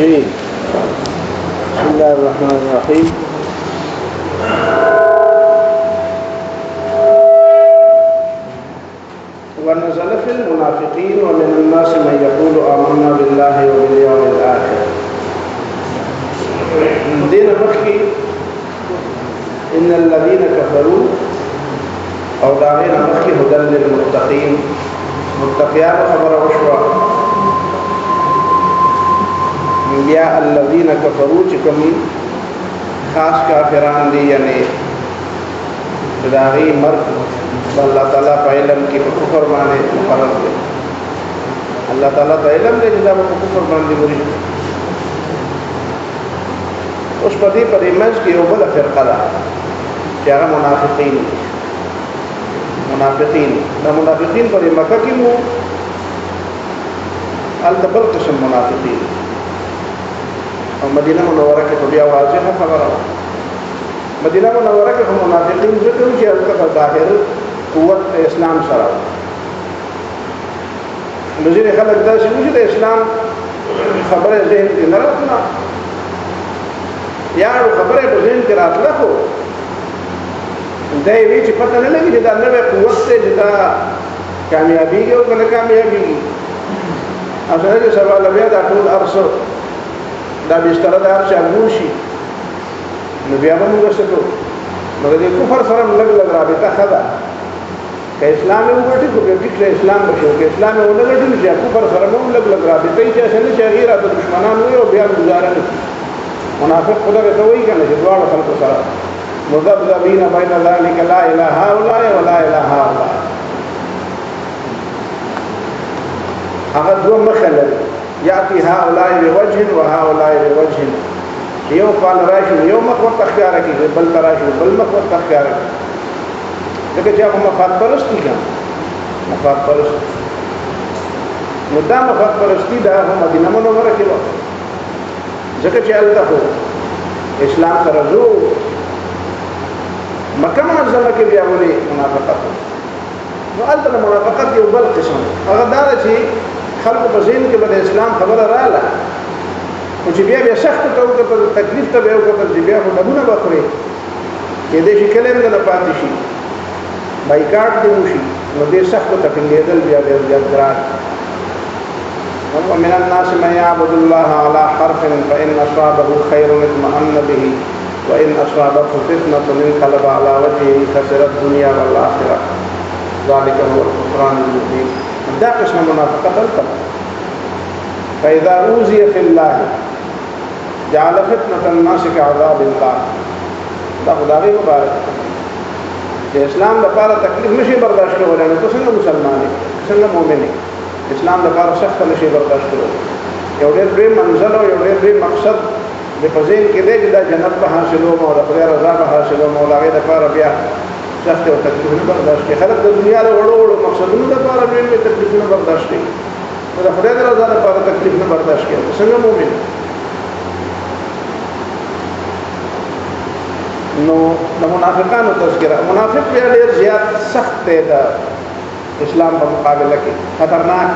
जी बिस्मिल्लाहिर्रहमानिर्रहीम। वनज़ल फ़िल मुनाफ़िक़ीन व मिनन नास मन यक़ूलु आमन्ना बिल्लाहि व बिल यौमिल आख़िर। दिन मखी इन्नल लज़ीना कफ़रू और दागिन मखी हुदल लिल मुत्तक़ीन, मुत्तक़ियान खबर वशवा या अल्लज़ीना कफ़रू चिकमी खास काफिरान दी यानी दागी मर्द अल्लाह ताला का इल्म की कुफर माने मुकर्रर दे। अल्लाह ताला का इल्म दे जिदा वो कुफर मान दी बुरी उस पदी पर इमेज की ओबल फ़िरक़ा दा क्या मुनाफ़िक़ीन पर मक्का की मु अल-दबल क़िस्म मुनाफ़िक़ीन और मदीना मुनव्वरा के बिया वाज़िह खबर है। मदीना मुनव्वरा के मुनाफ़िक़ीन जो कि अलका ज़ाहिर क़ुव्वत इस्लाम सरा मुझे ऐसा लगता है मुझे इस्लाम खबर ज़हन की न रखना या खबर ज़हन के रातला को दे बीच पता नहीं लगी जिदा नवे क़ुव्वत से जिदा कामयाबी के ऊपर कामयाबी की असल के सवाल अभी दाटूल अरसो दा बिस्तर दार चागूशी नबियाबा मुझे से तो मगर ये कुफर सरम लग रहा बेटा खदा के इस्लाम में उगटी को बेटी के इस्लाम बचो के इस्लाम में उलट नहीं जाए कुफर सरम लग रहा बेटा ही जैसे नहीं चाहिए रात दुश्मनान हुए और बयान गुजारा नहीं मुनाफिक खुदा के तो वही कहने जद्वार खल को सरा मुज़ब्ज़बीन बैन ज़ालिका ला इलाहा इल्लल्लाह व ला इलाहा इल्लल्लाह अगर दो मखल याती हाउलाई बिवजहिन व हाउलाई बिवजहिन यो काल राशि यो मखवत अख्तियार की बल तराशि बल मखवत अख्तियार की लेकिन जब हम मफाद परस्ती का मफाद परस्त मुद्दा मफाद परस्ती दा हम मदीना मुनव्वरा के वक्त जगह चलता हो इस्लाम का रजू मक्का मुअज़्ज़मा के लिए बोले मुनाफ़िक़त वो अल्तन मुनाफ़िक़त के बल क़िस्म अगर दारा छी खल्क़ बज़ीन के बाद इस्लाम खबर रहा कुछ बिया सख्त तो तकलीफ तो बेव को बिया को नबूना बखरे ये देशी कलेम न पातिशी बाइकाट दी मुशी नदे सख्त तकलीफ दल बिया दे जगरात हम मिन अन्नास मन यअबुदुल्लाह अला हरफिन फइन असाबहु खैरुन इत्मअन्न बिही व इन असाबहु फितनतुन इनक़लब अला वजहिही खसिर दुनिया वल आखिरह ज़ालिका हुवल खुस्रानुल मुबीन। दा क़िस्म मुनाफ़िक़त अलतम फ़इज़ा ऊज़िय फ़िल्लाह जअल फ़ितनतन नास कअज़ाबिल्लाह। दा खुदावी मुबारक कि इस्लाम दपारा तकलीफ नशी बर्दाश्त हो रहे तो संग मुसलमान है संग मोमिन है इस्लाम दपारा सख्त नशी बर्दाश्त हो एवढे बे मंज़ल और एवढे बे मकसद बेफज़ीन के दे जिदा जन्नत पर हासिल हो मौला खुदा रज़ा पर हासिल हो मौला के दपारा बिया सख्त और तकलीफ न बर्दाश्त के खलक दुनिया रे वड़ो वड़ो मकसद न दपारा बे तकलीफ न बर्दाश्त की खुदा रज़ा दपारा तकलीफ न बर्दाश्त के संग मोमिन नो मुनाफ़िक़ान तज़किरा मुनाफ़िक़ भी ढेर ज़्यादा सख्त है इस्लाम का मुकाबला के खतरनाक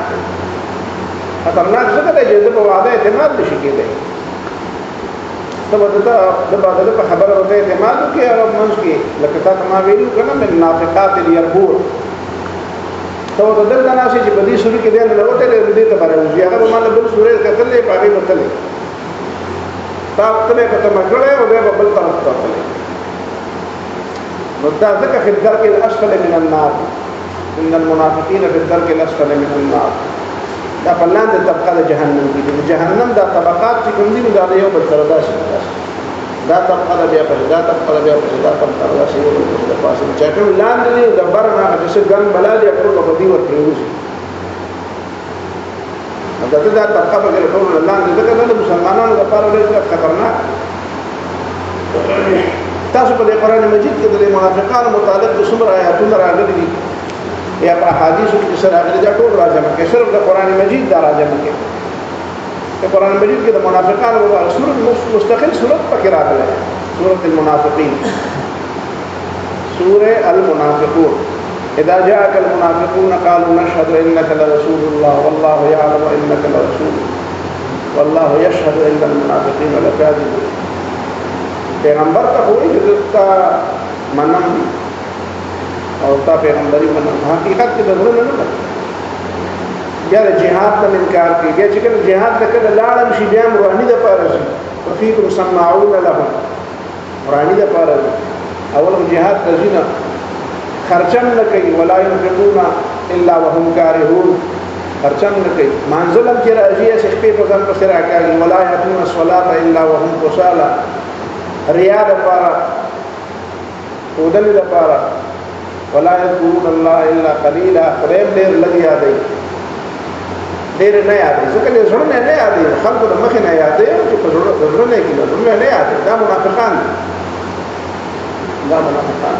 जगह है जब वादा एतमाद नशी के दे तो बदता जब पर खबर होते एतमाद के अरब मंस की लगता तमावीलू का ना मैं नाफ़िक़ात लियरबूर तो दल जना से बदी शुरू के देन लवते ले दे तो बारे उजी अगर मान लो सूरज कतल ले पावे मतलब ताप तले को तमकड़े और वे बबल तरफ तो चले मुद्दा तक फिर दर के असफल मिन अन्नार इन्नल मुनाफ़िक़ीन फिर दर के असफल मिन अन्नार दा पल्लान दे तबका जहन्नम की जहन्नम दा तबकात की कुंदी में ज़्यादा यो बदरदा से दा तबका दा बिया पर दा तबका दा बिया पर दा तबका दा से वो पास चैटम लान दे दबर ना जैसे गन बला दे अटो को बदी और प्रेउसी अगर दा तबका वगैरह तो लान दे का मुसलमानों दा पर रे खतरनाक तासु पर कुरान मजीद के दले मुनाफ़िक़ान मुतालिक सुमर आयातुन रागदी या पर हादीस की सर आगे जा टोल राजा के सिर्फ कुरान मजीद दा राजा के कुरान मजीद के मुनाफ़िक़ान वो सूरत मुस्तकिल सूरत पर किरात है सूरत अल-मुनाफ़िक़ीन सूरह अल-मुनाफ़िक़ून इज़ा जाअकल मुनाफ़िक़ून क़ालू नशहदु इन्नका लरसूलुल्लाह वल्लाहु यअलमु इन्नका लरसूलुहु والله يشهد ان المنافقين لكاذبون. پیغمبر ته وایي چې تا منم او تا پیغمبري منم، حقیقت کې د زړه نه ده. بیا د جهاد ته انکار کوي، بیا چې کله جهاد ته کله لاړم شي بیا روحاني د پاره شي وفيكم سماعون لهم، روحاني د پاره اول جهاد ته ځي نه خرچم نه کوي، ولا ينفقون الا وهم كارهون، خرچم نه کوي. منزلم چې راځي چې په ځان په سره کوي، ولا يأتون الصلاة الا وهم كسالى، ریا د پاره ودل د پاره، ولا يذكرون الله الا قليلا، قريب ډېر لږ یادې ډېر نه یادې، ځکه له زړه نه یادې، خلکو د مخ نه یادې چې په زړه نه کې نه یادې. دا منافقان دي، دا منافقان.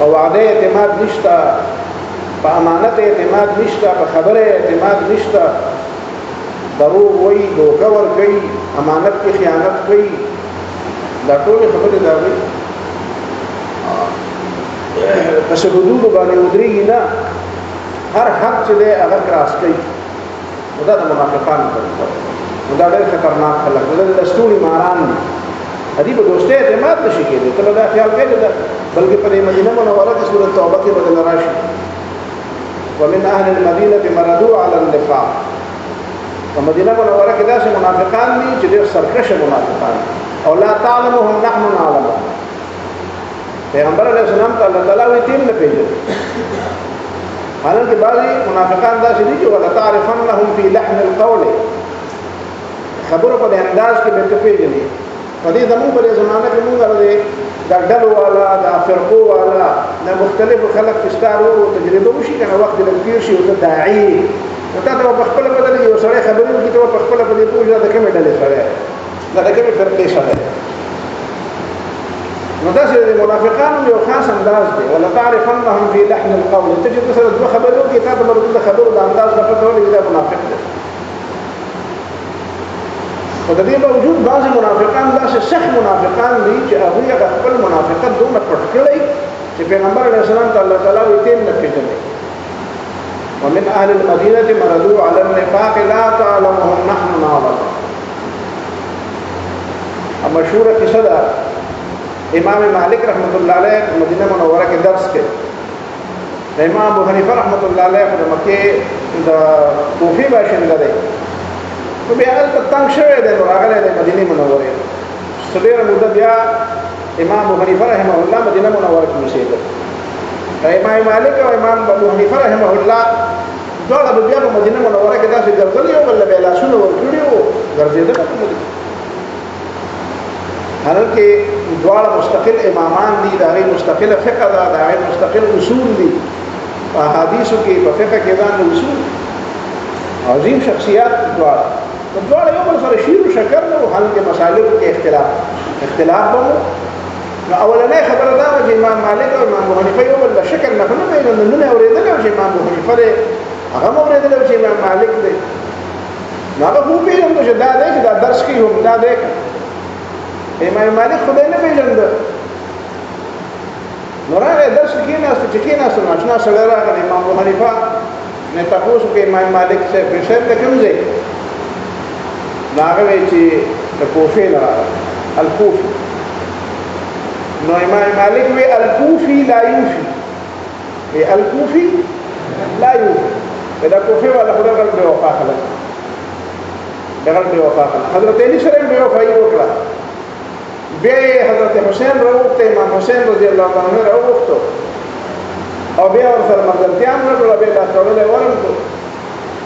او وعده اعتماد نشته، په امانت اعتماد نشته، په خبره اعتماد نشته، دروغ وایي، دوکه ورکوي، امانت کې خیانت کوي. دا ټول خبرې دا وایي پس حدود باندې ودرېږي نه، هر حق چې دی هغه کراس کوي. دا د منافقانو طریقه ده. دا ډېر خطرناک خلک دي، د ستوري ماران دي. هدي په دوستۍ اعتماد نشي کېدی. ته دا خیال کوې بلکې په مدینه منوره کې سورۃ توبه کې بدل راشي ومن اهل المدینه مردوا علی النفاق. په مدینه منوره کې داسې منافقان دي چې ډېر سرکشه منافقان دي. او لا تعلمهم نحن نعلمهم. پیغمبر علیہ السلام ته الله تعالی وی تیم نه پیژني. حالانکه بعضی منافقان داسې دي چې ولا تعرفنهم فی لحن القول، خبرو په انداز کې به ته پیژني. په دې زموږ په زمانه کې موږ غواړو د ډلو والا د فرقو والا د مختلفو خلک استارو تجربه وشي کنه وخت د تیر شي او ته داعی ته په خپل بدل یو سره خبرې وکړي ته په خپل په دې پوښتنه د کومې ډلې سره دا د کومې فرقې سره. نو دا چې منافقانو یو خاص انداز دی، ولا تعرفنهم فی لحن القول. ته چې تاسو د خبرو کې تاسو مرګ د خبرو د انداز په پټه ولې دا منافق دی. او د دې باوجود بعض منافقان داسې سخت منافقان دي چې هغه خپل منافقت دومره پټ کړی چې پیغمبر علیه السلام ته الله تعالی وی تیم نه پیژني. ومن اهل المدینه مردوا علی النفاق لا تعلمهم نحن نعلمهم. مشهوره قصه ده، امام مالک رحمت الله علیه مدینه منوره کې درس کوي. امام ابو حنیفه رحمت الله علیه د مکه د کوفی باشنده دی. نو بیا هلته تنګ شوی دی، نو راغلی دی مدینې منورې. څه ډېره موده بیا امام ابو حنیفه رحمه الله مدینه منوره کې اوسېده. امام مالک او امام ابو حنیفه رحمه الله دواړه به بیا په مدینه منوره کې داسې ګرځېدل، یو بل له به یې لاسونه ورکړي وو، ګرځېدل په مدینه. حالانکه دواړه مستقل امامان دي، د هغې مستقله فقه ده، د هغې مستقل اصول دي. په احادیثو کې په فقه کې باندې اصول عظیم شخصیات دواړه یو بل سره شیر و شکر نه وو. حالانکه مسالو کې اختلاف به وو. نو اولنۍ خبره دا وه چې امام مالک او امام ابو حنیفه یو بل له شکر نه خو نه پېژندل، نه اورېدلی و چې امام ابو حنیفه دی، هغه هم اورېدلی و چې امام مالک دی. نو هغه خو وپېژنده چې دا دی چې دا درس کوي هم دا دی. امام مالک خدای نه پېژنده. نو راغی درس کې کېناسته، چې کېناسته نو اشنا سړی راغلی. امام ابو حنیفه نه تپوس وکړ امام مالک صاحب ته کوم ځای؟ نو هغه وایي چې د کوفې نه راغلی، الکوفي. نو امام مالک وی الکوفي لا یوفي، وی الکوفي لا یوفي. دا کوفې والا خو دغه بې وفا خلک، دغه بې وفا خلک. حضرت علي سره یې بې وفایي وکړه. بیا یې حضرت حسین راوغوښته، امام حسین رضی الله عنه راوغوښتو او بیا ورسره ملګرتیا هم وکړه، بیا لاس تړلی ورم کړو،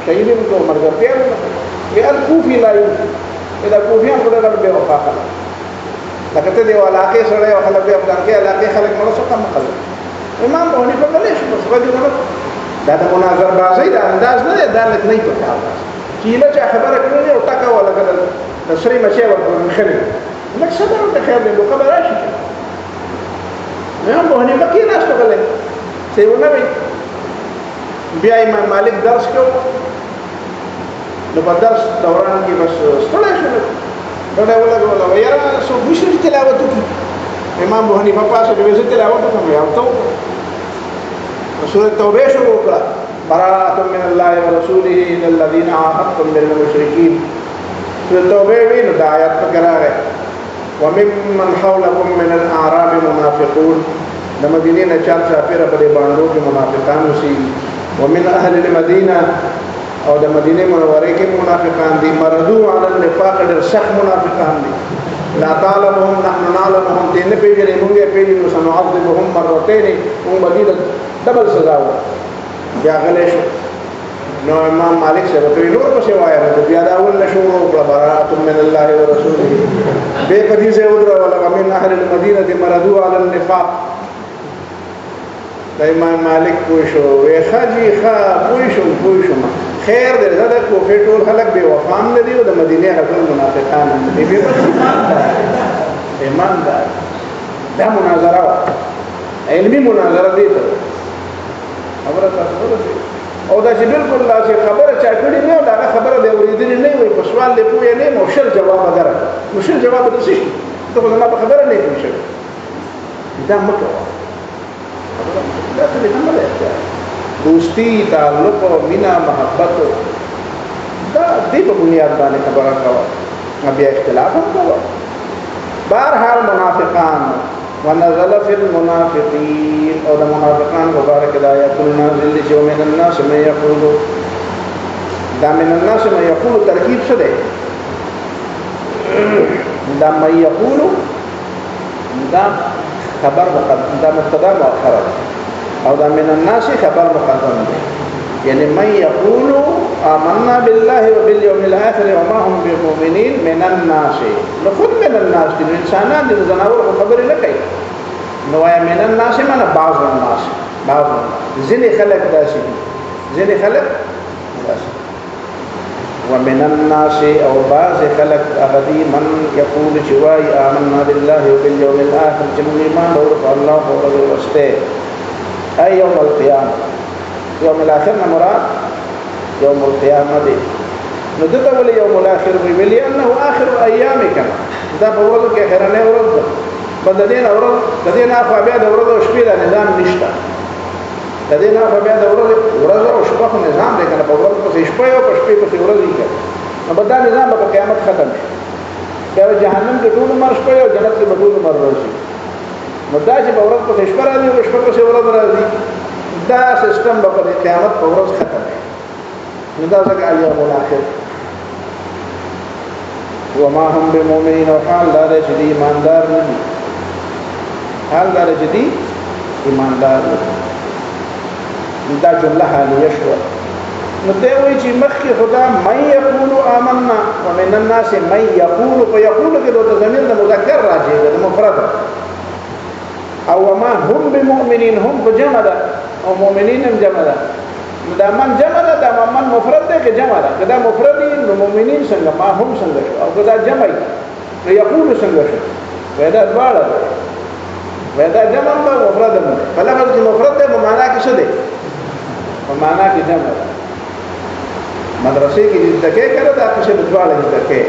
شهید یې کړو، ملګرتیا هم وکړه. وی الکوفي لا یوفي، دا کوفیان خو دغه بې وفا خلک. لکه ته د یو علاقې سړی او خلک د افغانکې علاقې خلک مړه څه کم خلک. امام ابو حنیفه غلی شو، بس غلی ونه. دا د مناظر بازۍ د انداز نه دی، دا لږ نه په کار ده چې ایله چا خبره کړې او ټکه وه لکه د سرې مچۍ ورته نښلې، لږ صبر ورته خیر دی، لوکه به راشي. امام ابو حنیفه کېناسته غلی، څه یې ونه وی. بیا امام مالک درس کوو، نو په درس دوران کې بس ستړی شو، ډډه ولګوله، وایي یاره څوک نشته چې تلاوت وکړي. امام ابو حنیفه پاڅېد، وایي زه تلاوت وکړم. وایي او ته وکړه. سورة توبه شروع کړه، براءة من الله ورسوله إلى الذين عاهدتم من المشركين توبه وی نو د آیات پکې راغی وممن حولكم من الاعراب منافقون د مدینې نه چار چاپیره په دې باندې کې منافقان وسی ومن اهل المدینه او د مدینه منوره کې منافقان دي مردو علی النفاق ډېر سخت منافقان دي لا تعلمهم نحن نعلمهم دې نه پیژنې موږ یې پیژنو سنعذبهم مرتين موږ مدینه ډبل سزا و بیا غلې شو نو امام مالک سے وتوی نور کو سیوایا نو بیا دا اول شروع کړه برات من الله ورسوله به کدي سے ودر ولا من اهل المدینه مردو علی النفاق دا امام مالک پوښو وی خاجی خا پوښو خیر دې زړه کو فټول خلق به وفام ندی او د مدینه هغه منافقان دي به ایماندار دا مناظره علمی مناظره دي ته خبره تاسو او دا چې بالکل لا چې خبره چا کړی نه دا خبره به اوریدلې نه وي په سوال له پوهې نه مشل جواب درک مشل جواب د څه شي ته خو ما په خبره نه پوښتنه دا مکو دا څه دې هم نه دوستی تعلق مینا محبت دا دې په بنیاد باندې خبره کوي بیا اختلاف هم کوي بهرحال منافقان ونزل في المنافقين او المنافقان مبارك الآيات نازل دي ومن الناس من يقول دا من الناس من يقول ترکیب څه دی دا من يقول دا خبر مقدم دا مبتدا مؤخر او دا من الناس خبر مقدم دی یعنی من يقول آمنا بالله وباليوم الآخر وما هم بمؤمنين من الناس نو خود من الناس دي انسانان دي زناور خبر نه کوي نو یا من الناس معنا بعض الناس بعض ځینې خلق داسي ځینې خلق داسي ومن الناس او بعض خلق اغدي من يقول جواي آمنا بالله وباليوم الآخر جمع ایمان اور الله اور واسطه اي يوم القيامه يوم الاخر مراد يوم القيامه دي نو دته ولې يوم الاخر ویلي انه اخر ايامك دا په ورځ کې اخرنه ورځ بدلین اورل دین افا بیا د ورځ او شپې د نظام نشته دین افا بیا د ورځ او شپه په نظام دی کنه په ورځ په شپه او په شپې په ورځ دی نو بدا نظام په قیامت ختم شي بیا جهنم کې ټول عمر شپه او جنت کې ټول عمر راځي نو دا چې په ورځ په شپه راځي او شپه په ورځ راځي دا سیستم په قیامت په ورځ ختم شي نو دا ځکه ایام الاخر وما هم بمؤمنين وحال دار چې ایماندار نه دي حال دار چې دي ایماندار دا جمله حالیه شو نو دی وایي چې مخکې خدا من یقول آمنا ومن الناس من یقول فیقول کې د ضمیر د مذکر راځي د مفرد او وما هم بمؤمنين هم جمع ده او مؤمنین هم جمع ده دا من جمع ده دا من مفرد ده که جمع ده کدا مفرد نو مؤمنین څنګه ما هم څنګه شو او کدا جمع نو یقول څنګه شو ودا دواړه ودا جمع ما مفرد ده فلغه چې مفرد ده په معنا کې څه ده په معنا کې جمع ده مدرسې کې د تکې کړه دا څه د دواړه د تکې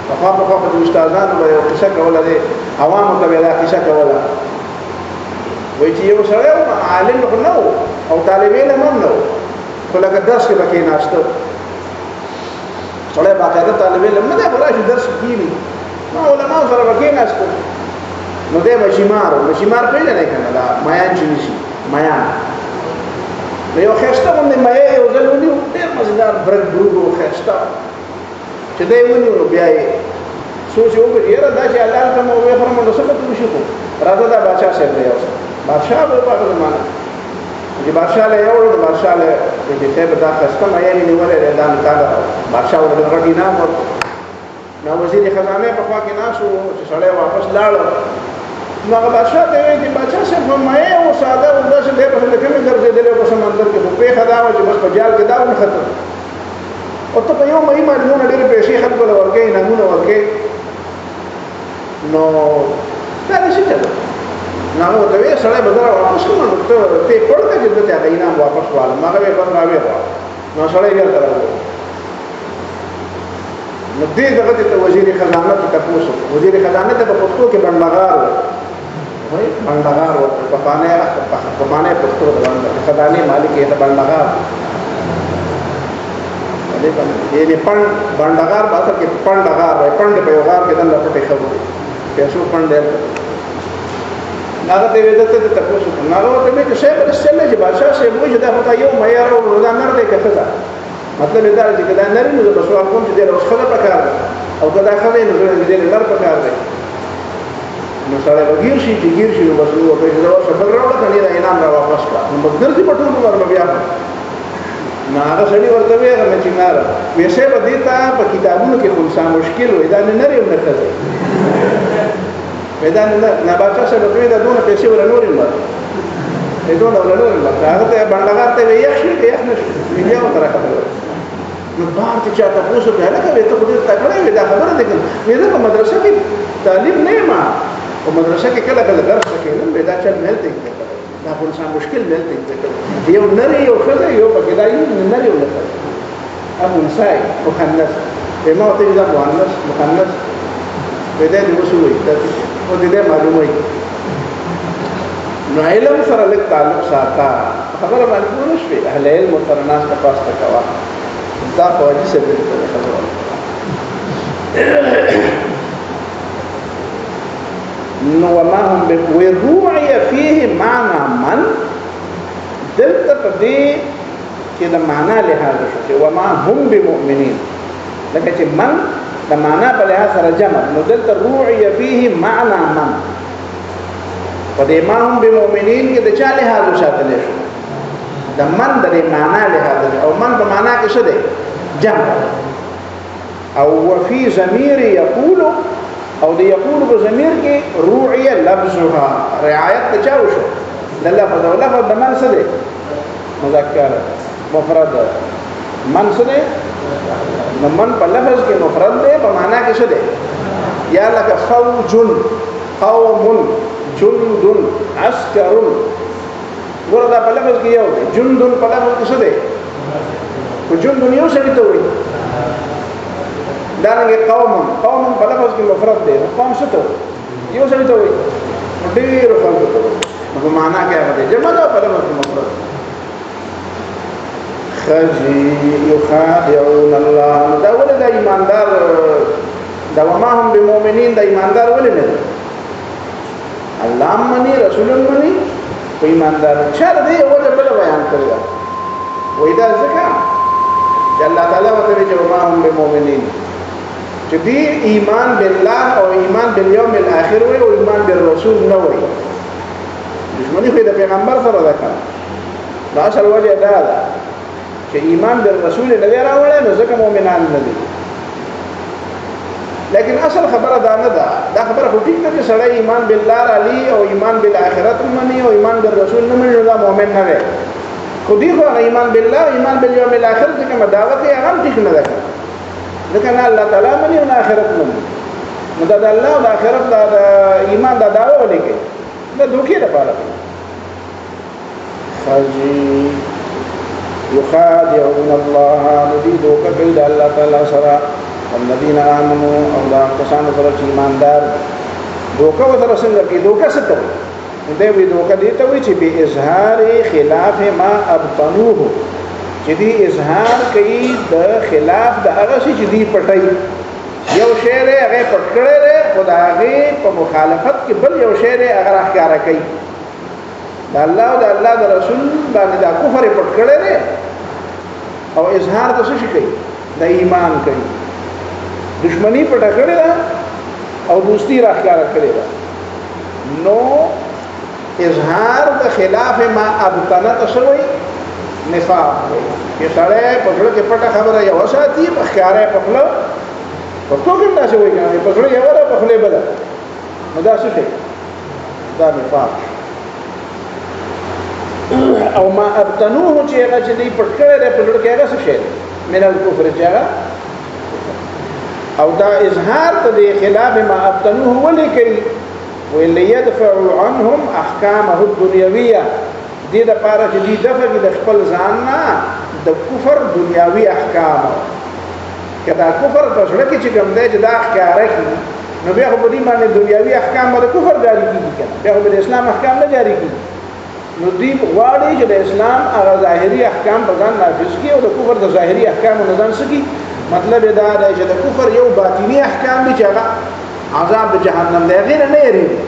په خوا د استادانو به یو قصه کوله دي عوامو ته دا قصه کوله وای چې یو سره عالم نه او طالب علم هم نه خو لکه درس کې پکې ناشته سره باقاعده طالب علم نه دی ورته درس کیږي نو علماء سره پکې ناشته نو دې مشیمار پیژنې کنه دا میان چې نشي میان نو یو خسته باندې مې یو ځل ونیو ډېر مزیدار برګ ګروګو خسته چې دې ونیو نو بیا یې سوچ وکړ یاره دا چې الله ته مو وې فرمو نو څه کوو شو راځه دا بادشاہ صاحب دی اوس بادشاہ به په زمانہ چې بادشاہ له یو بادشاہ له چې څه دا خسته مې یې نیولې دا نه کاله بادشاہ ورته غړي نه مور نو وزیر خزانه په خوا کې ناشو چې سړی واپس لاړ نو هغه بادشاہ ته وایي چې بادشاہ صاحب مې او ساده او داسې دې په لکه مې ګرځېدلې په سمندر کې په خدا و چې بس په جال کې دا ونه خطر او ته په یو مې مالونه ډېر پیسې خلکو له ورګې نمونه ورګې نو دا نشي ته نو ته وې سړی بدره واپس کوم نو ته پړکه چې ته ته انعام واپس واله ما به بند راوي نو سړی یې تراو نو دې دغه ته وزیر خزانه ته تاسو وزیر خزانه ته په پښتو کې بندګار وای بندګار او په پانه پښتو د خزانه مالک یې ته بندګار دې باندې یې پندغار باسه کې پندغار وای پند په یو غار کې دنه پټې خبرې پیسو پند هغه ته وېدته ته تاسو نه راوته مې چې شی بل څه چې بادشاہ شی موږ دا هغه یو معیار او روزانه نر دې کفدا مطلب دا چې دا نر نو د بسوال کوم چې د وسخله پکار او کدا خلې نو دې نر پکار دی نو سره وګیر شي چې ګیر شي نو بس نو په دې ډول خبر راوړل کني دا انعام را واپس کړه نو بدر دې پټول ورنه بیا نه هغه سړي ورته وی هغه چې نه ویسه به دې ته په کتابونو کې خلصا مشکل وي دا نه لري نه کوي ودا نه بادشاہ سره دوی دا دونه پیسې ولا نورې ما دې دونه ولا نورې ما هغه ته باندې ته وی یخ شي یخ نشي بیا وتره خبره نو بار ته چا تاسو ته هغه کوي ته خو دې تکړه وي دا خبره ده وی دا په مدرسې کې تعلیم نه ما او مدرسې کې کله کله درس کې نه وی دا چې ملته کې دا په څه مشکل ملته کې یو نری یو خدای یو پکې دا یو نری یو نه ابو نساء مخنث ما ته دا مؤنث مخنث ودا دې وسوي او دې معلومه وي نو علم سره لږ تعلق ساته خبره باندې ورشي اهل علم سره ناس په پاسته کوا دا په دې سره خبره نو وما هم بوضوعي فيه معنى من دلته په دې کې د معنا لحاظ شو وما هم بمؤمنين لکه چې من د معنا په لحاظ سره جمع نو دلته روعي فيه معنى من په دې ما هم بمؤمنين کې د چا لحاظ ساتل شو د من د معنا لحاظ او من په معنا کې څه دی جمع او وفي ضمير يقول او د یقول په ضمیر کې روعي لفظها رعایت چا وشو د لفظ او لفظ د من څه دی مذکر مفرد من څه دی نو من په لفظ کې مفرد دی په معنا کې څه دی یا لکه فوج قوم جند عسكر وردا په لفظ کې یو دی جند په لفظ کې څه دی او جند یو څه دی وایي دانګه قوم په لفظ کې مفرد دی قوم څه ته یو څه ته وایي ډېر خلک ته په معنا کې هغه دی جمع ده په لفظ کې مفرد خجي يخادعون الله دا ولې د ایماندار دا وما هم بمؤمنین د ایماندار ولې نه الله مني رسول مني په ایماندار چر دی وجه بل بیان کړی وای دا ځکه چې الله تعالی وتعالى چې وما هم بمؤمنین چې دی ایمان بالله او ایمان بالیوم الاخر وي او ایمان بالرسول نه وي دښمنی خو د پیغمبر سره ده دا اصل وجه دا ده چې ایمان بالرسول نه راوړل نو ځکه مؤمنان نه دي لیکن اصل خبره دا نه ده دا خبره خو ټیک ده چې سړی ایمان بالله علی او ایمان بالآخرت مني او ایمان بالرسول نه مني دا مؤمن نه دی خو دی خو ایمان بالله ایمان بالیوم الاخر څخه مداوت یې هغه ټیک نه ده ځکه نه الله تعالی مني او آخرت مني نو دا د الله او آخرت دا ایمان دا داو ولیکي دا دوکې لپاره خاجي يخادعون الله الذي دوکه کوي د الله تعالی سره والذین آمنوا او دا کسانو سره چې ایماندار دوکه وسره څنګه کې دوکه ستو دې وی دوکه دې ته وی چې به اظهار خلاف ما ابطنوه چې دې اظهار کوي د خلاف د هغه چې دې پټي یو شعر هغه پټ کړی دی خدای په مخالفت کې بل یو شعر هغه راخاره کوي د الله او د الله د رسول باندې د کفر پټ کړی دی او اظهار د څه شي کوي د ایمان کوي دشمنی پټ کړی دی او دوستی راخاره کړی دی نو اظهار د خلاف ما ابطنه تشوي نفاق کې سره په خپل کې پټه خبره یو ساتي په ښکارې په خپل په توګه دا څه وایي کنه په خپل یو ولا په خپل بل نو دا څه دی دا نفاق او ما ابتنوه چې هغه چې دی پټ کړی دی په لړ کې هغه څه شی من الكفر چې هغه او دا اظهار ته د خلاف ما ابتنوه ولي کوي وليدفع عنهم احکامه الدنیویه دې د پاره چې دې دفع کې د خپل ځان نه د کفر دنیاوي احکام کدا کفر په ځړه کې چې کوم دی چې دا ښکارا کی نو بیا په دې باندې دنیاوي احکام د کفر جاری کیږي کنه بیا په اسلام احکام نه جاری کیږي نو دوی غواړي چې د اسلام هغه ظاهري احکام په ځان نافذ کړي او د کفر د ظاهري احکامو نه ځان سکی. مطلب دا دی چې د کفر یو باطنی احکام دي چې هغه عذاب د جهنم دی، هغې نه یېرېږي،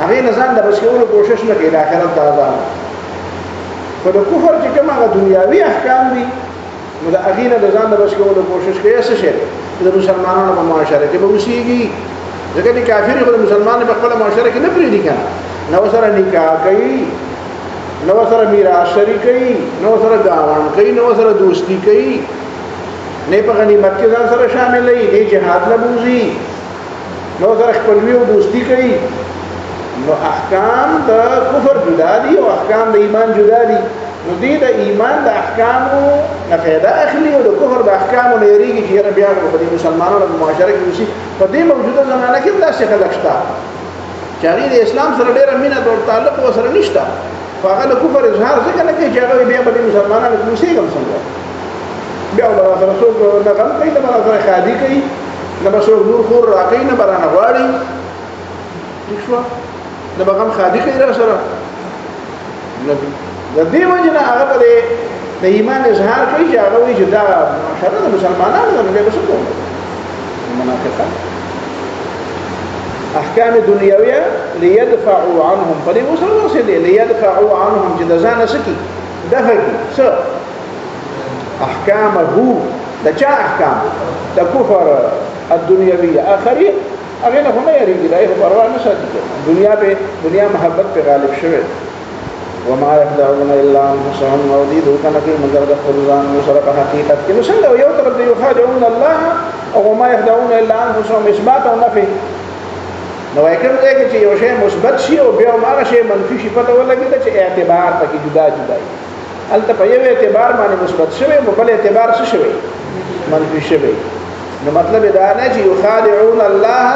هغې نه ځان د بچ کولو کوشش نه کوي د آخرت د عذاب. خو د کفر چې کوم هغه دنیاوي احکام دي نو د هغې نه د ځان د بچ کولو کوشش کوي. څه شی د مسلمانانو په معاشره کې به اوسېږي، ځکه چې کافر خو د مسلمان په خپله معاشره کې نه پرېږدي که نه، نه ورسره نکاح کوي، نه ورسره میراث شریکوي، نه ورسره ګاونډ کوي، نه ورسره دوستي کوي، نه په غنیمت کې ځان سره شاملوي، نه جهاد له بوځي، نه ورسره خپلوي او دوستي کوي. نو احکام د کفر جدا دي او احکام د ایمان جدا دي. نو دې د ایمان د احکامو نه فایده اخلي او د کفر د احکامو نه یېرېږي چې یاره بیا په دې مسلمانانو په معاشره کې اوسي. په دې موجوده زمانه کې هم داسې خلک شته چې هغې د اسلام سره ډېره مینه او تعلق ورسره نشته، خو هغه د کفر اظهار ځکه نه کوي چې هغه بیا په دې مسلمانانو کې اوسېږم څنګه، بیا به راسره څوک نه غم کوي، نه به راسره ښادي کوي، نه به څوک نور خور راکوي، نه به رانه غواړي، ټیک شوه، نه به غم ښادي کوي راسره. د دې وجې نه هغه به د ایمان اظهار کوي چې هغه وایي چې دا معاشره د مسلمانانو ده، نو بیا به څه کوو؟ منافقان احکام دنیاویه لیدفعوا عنهم، په دې اوس ورسېدې لیدفعوا عنهم چې د ځانه څه کړي؟ دفع کړي. څه احکامه؟ د چا احکام؟ د کفر الدنیاویه آخري، هغې نه خو نه یېرېږي، د هغې خو پروا نه ساتي، دنیا محبت پې غالب شوی. وما يخدعون الا انفسهم، او دې دوکه نه کوي مګر د خپل ځانونو سره په حقیقت کې. نو څنګه یو طرف ته یخادعون الله او وما يخدعون الا انفسهم، اثبات او نفي. نو وایي کوم ځای کې چې یو شی مثبت شي او بیا هم هغه شی منفي شي، پته ولګېده چې اعتبار پکې جدا جدا وي. هلته په یو اعتبار باندې مثبت شوی، په بل اعتبار څه شوی؟ منفي شوی. نو مطلب دا نه چې یخادعون الله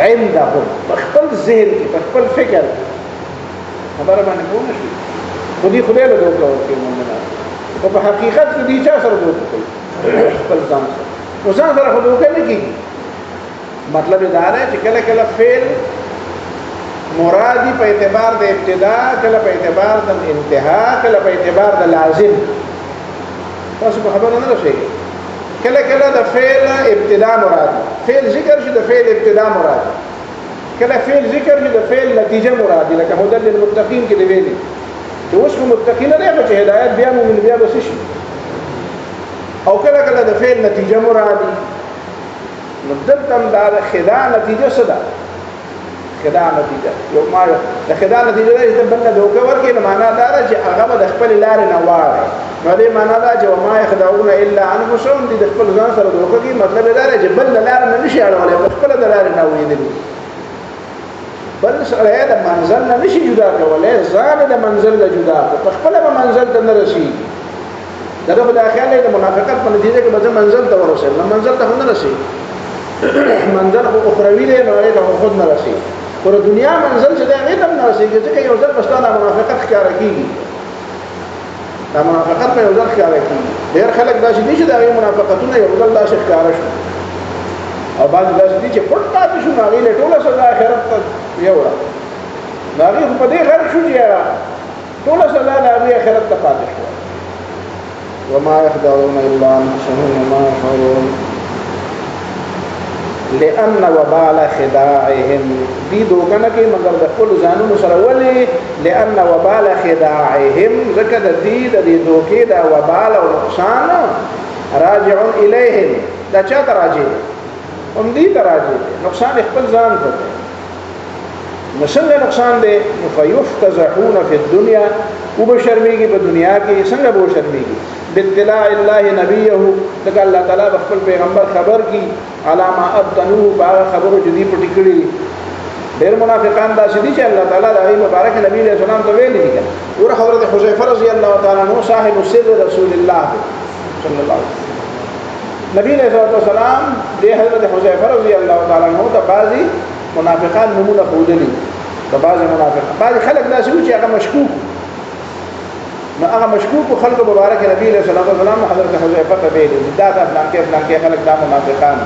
عندهم، په خپل ذهن کې، په خپل فکر خبره باندې پوه نه شي، خو دې خدای له دوکه ورکوي مؤمنان، خو په حقیقت کې دې چا سره دوکه کوي؟ خپل ځان سره. نو ځان سره خو دوکه نه کېږي. مطلب دا دی چې کله کله فعل مرادي په اعتبار د ابتدا، کله په اعتبار د انتها، کله په اعتبار د لازم. تاسو په خبره نه رسېږئ. کله کله د فعل ابتدا مرادي، فعل ذکر شي د فعل ابتدا مرادي، کله فعل ذکر شي د فعل نتیجه مرادي، لکه هدى للمتقین کې دی ویلي چې اوس خو متقین نه دی چې هدایت بیا مومن بیا به څه شي. او کله کله د فعل نتیجه مرادي. نو دلته هم دا خداع نتیجه څه ده؟ خداع نتیجه یو ما د خداع نتیجه ده چې بل ته دوکه ورکړي، نو معنا دا ده چې هغه به د خپلې لارې نه واړی. نو دې معنا دا چې وما یخدعون الا انفسهم، دي د خپل ځان سره دوکه کوي. مطلب دا دی چې بل د لارې نه نشي اړولی، د خپله د لارې نه ویدلي، بل سړی د منزل نه نشي جدا کولی، ځان د منزل نه جدا کړو، په خپله به منزل ته نه رسېږي. د ده خو دا خیال دی د منافقت په نتیجه کې به زه منزل ته ورسېږم، نو منزل ته خو نه رسېږي، منزل خو اخروي دی، نو هغې ته خو خود نه رسېږي. خو د دنیا منزل چې دی هغې ته هم نه رسېږي، ځکه یو ځل به ستا دا منافقت ښکاره کېږي، دا منافقت به یو ځل ښکاره کېږي. ډېر خلک داسې دي چې د هغې منافقتونه یو ځل داسې ښکاره شو، او بعضې داسې دي چې پټ پاتې شو، نو هغې له ټوله سزا آخرت ته یوړه. نو هغې خو په دې غرق شو چې ټوله سزا د هغې آخرت ته پاتې شوه. وما يخدعون الا انفسهم وما يشعرون لأن وبال خداعهم، دې دوکه نه کوي مګر د خپلو ځانونو سره. ولې؟ لأن وبال خداعهم، ځکه د دې دوکې دا وبال او نقصان راجع الیهم، دا چا ته راجع دی؟ هم دې ته راجع دی، نقصان خپل ځان ته دی. نو څنګه نقصان دی؟ نو فیفتضحون فی الدنیا، وبشرمیږي په دنیا کې. څنګه به وشرمیږي؟ باطلاع الله نبیه، لکه الله تعالی به خپل پیغمبر خبر کی علی ما ابطنوه، په هغه خبرو چې دوی پټې کړي دي. ډېر منافقان داسې دي چې الله تعالی د هغې مبارک نبي علیه السلام ته ویلي دي. ګوره حضرت حذیفه رضی الله تعالی عنه صاحب سر رسول الله صلی الله علیه وسلم، نبی علیه السلام د حضرت حذیفه رضی الله تعالی عنه ته بعضې منافقان نومونه ښودلي. د بعضې منافقان بعضې خلک داسې وو چې هغه مشکوک، نو هغه مشکوکو خلکو مبارک نبی علیه السلام حضرت حذیفه ته ویلي دي دا فلانکې فلانکې خلک دا منافقان.